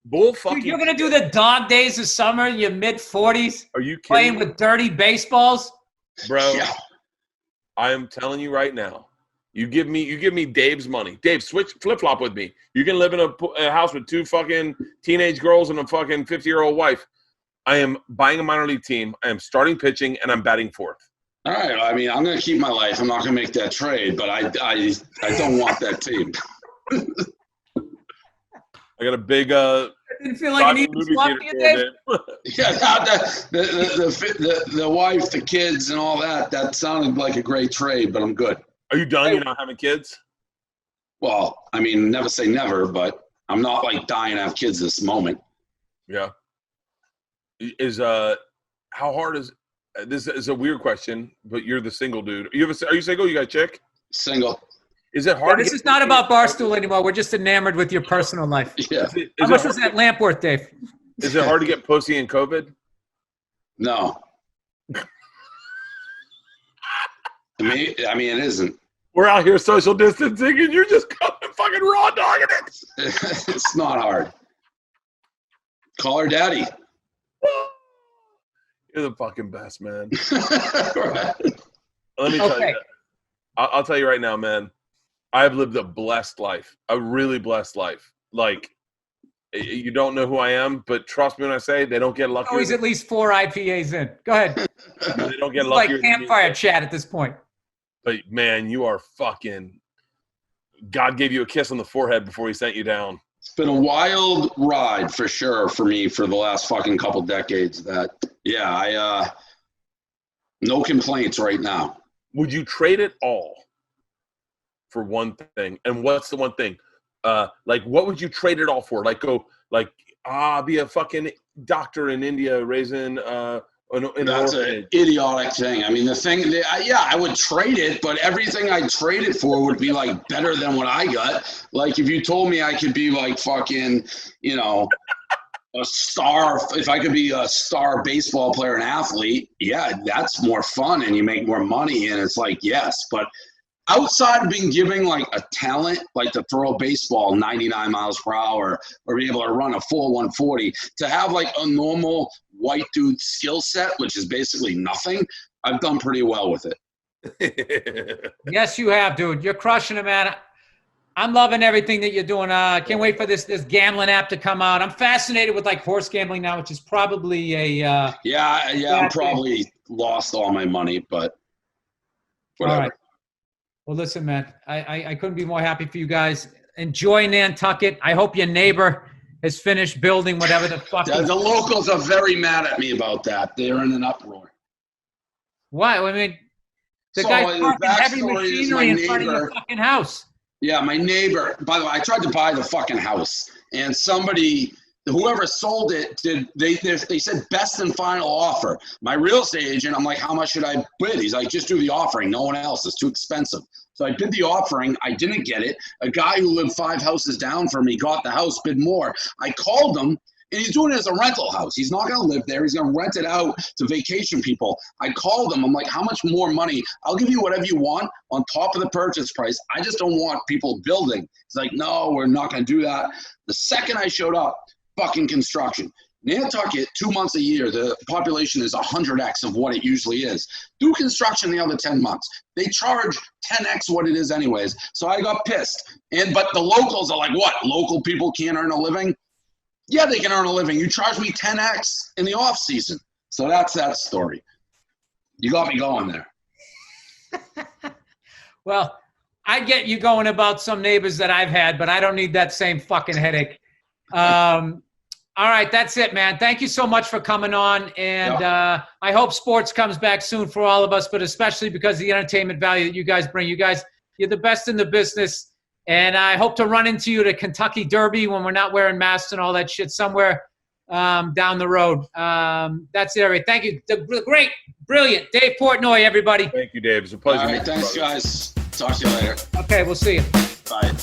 Bull fucking. Dude, you're gonna do the dog days of summer in your mid-40s. Are you kidding? Playing with dirty baseballs, bro? Yeah. I am telling you right now. You give me Dave's money. Dave, flip-flop with me. You can live in a house with 2 fucking teenage girls and a fucking 50-year-old wife. I am buying a minor league team. I am starting pitching and I'm batting 4th. All right. I'm gonna keep my life. I'm not gonna make that trade, but I don't want that team. I got a big I didn't feel like you needed to swap you, Dave. Yeah, the wife, the kids, and all that. That sounded like a great trade, but I'm good. Are you done? You're not having kids? Well, never say never, but I'm not like dying to have kids this moment. Yeah. How hard is this? Is a weird question, but you're the single dude. Are you single? You got a chick? Single. Is it hard? Yeah, this is not about Barstool anymore. We're just enamored with your personal life. Yeah. How much was that lamp worth, Dave? Is it hard to get pussy in COVID? No. It isn't. We're out here social distancing, and you're just fucking raw dogging it. It's not hard. Call her daddy. You're the fucking best, man. Right. Let me tell you. I'll tell you right now, man. I've lived a blessed life, a really blessed life. Like, you don't know who I am, but trust me when I say they don't get lucky. Always at least 4 IPAs in. Go ahead. They don't get lucky. Like campfire chat at this point. But, man, you are fucking – God gave you a kiss on the forehead before he sent you down. It's been a wild ride for sure for me for the last fucking couple decades. No complaints right now. Would you trade it all for one thing? And what's the one thing? What would you trade it all for? Be a fucking doctor in India raising That's an idiotic thing. I would trade it, but everything I trade it for would be like better than what I got. Like if you told me I could be like fucking, a star, if I could be a star baseball player and athlete, yeah, that's more fun and you make more money. And it's like, yes, but outside of being given like a talent, like to throw a baseball 99 miles per hour or be able to run a 4.140, to have like a normal white dude skill set, which is basically nothing, I've done pretty well with it. Yes, you have, dude. You're crushing it, man. I'm loving everything that you're doing. I can't wait for this gambling app to come out. I'm fascinated with like horse gambling now, which is probably a I'm probably lost all my money, but Whatever. All right. Well, listen, man, I couldn't be more happy for you guys. Enjoy Nantucket. I hope your neighbor has finished building whatever the fuck. The locals are very mad at me about that. They're in an uproar. Why? I mean, the guy's parking heavy machinery in front of your fucking house. Yeah, my neighbor. By the way, I tried to buy the fucking house, and whoever sold it, they said best and final offer. My real estate agent, I'm like, how much should I bid? He's like, just do the offering. No one else. It's too expensive. So I bid the offering. I didn't get it. A guy who lived 5 houses down from me got the house, bid more. I called him, and he's doing it as a rental house. He's not going to live there. He's going to rent it out to vacation people. I called him. I'm like, how much more money? I'll give you whatever you want on top of the purchase price. I just don't want people building. He's like, no, we're not going to do that. The second I showed up, fucking construction. Nantucket, 2 months a year, the population is 100x of what it usually is. Do construction the other 10 months. They charge 10x what it is anyways. So I got pissed. But the locals are like, what? Local people can't earn a living? Yeah, they can earn a living. You charge me 10x in the off season. So that's that story. You got me going there. Well, I get you going about some neighbors that I've had, but I don't need that same fucking headache. All right, that's it, man. Thank you so much for coming on, and I hope sports comes back soon for all of us, but especially because of the entertainment value that you guys bring. You guys, you're the best in the business, and I hope to run into you at a Kentucky Derby when we're not wearing masks and all that shit somewhere down the road. That's it, everybody. Thank you. The great, brilliant Dave Portnoy, everybody. Thank you, Dave. It's a pleasure. All right, thanks, guys. Talk to you later. Okay, we'll see you. Bye.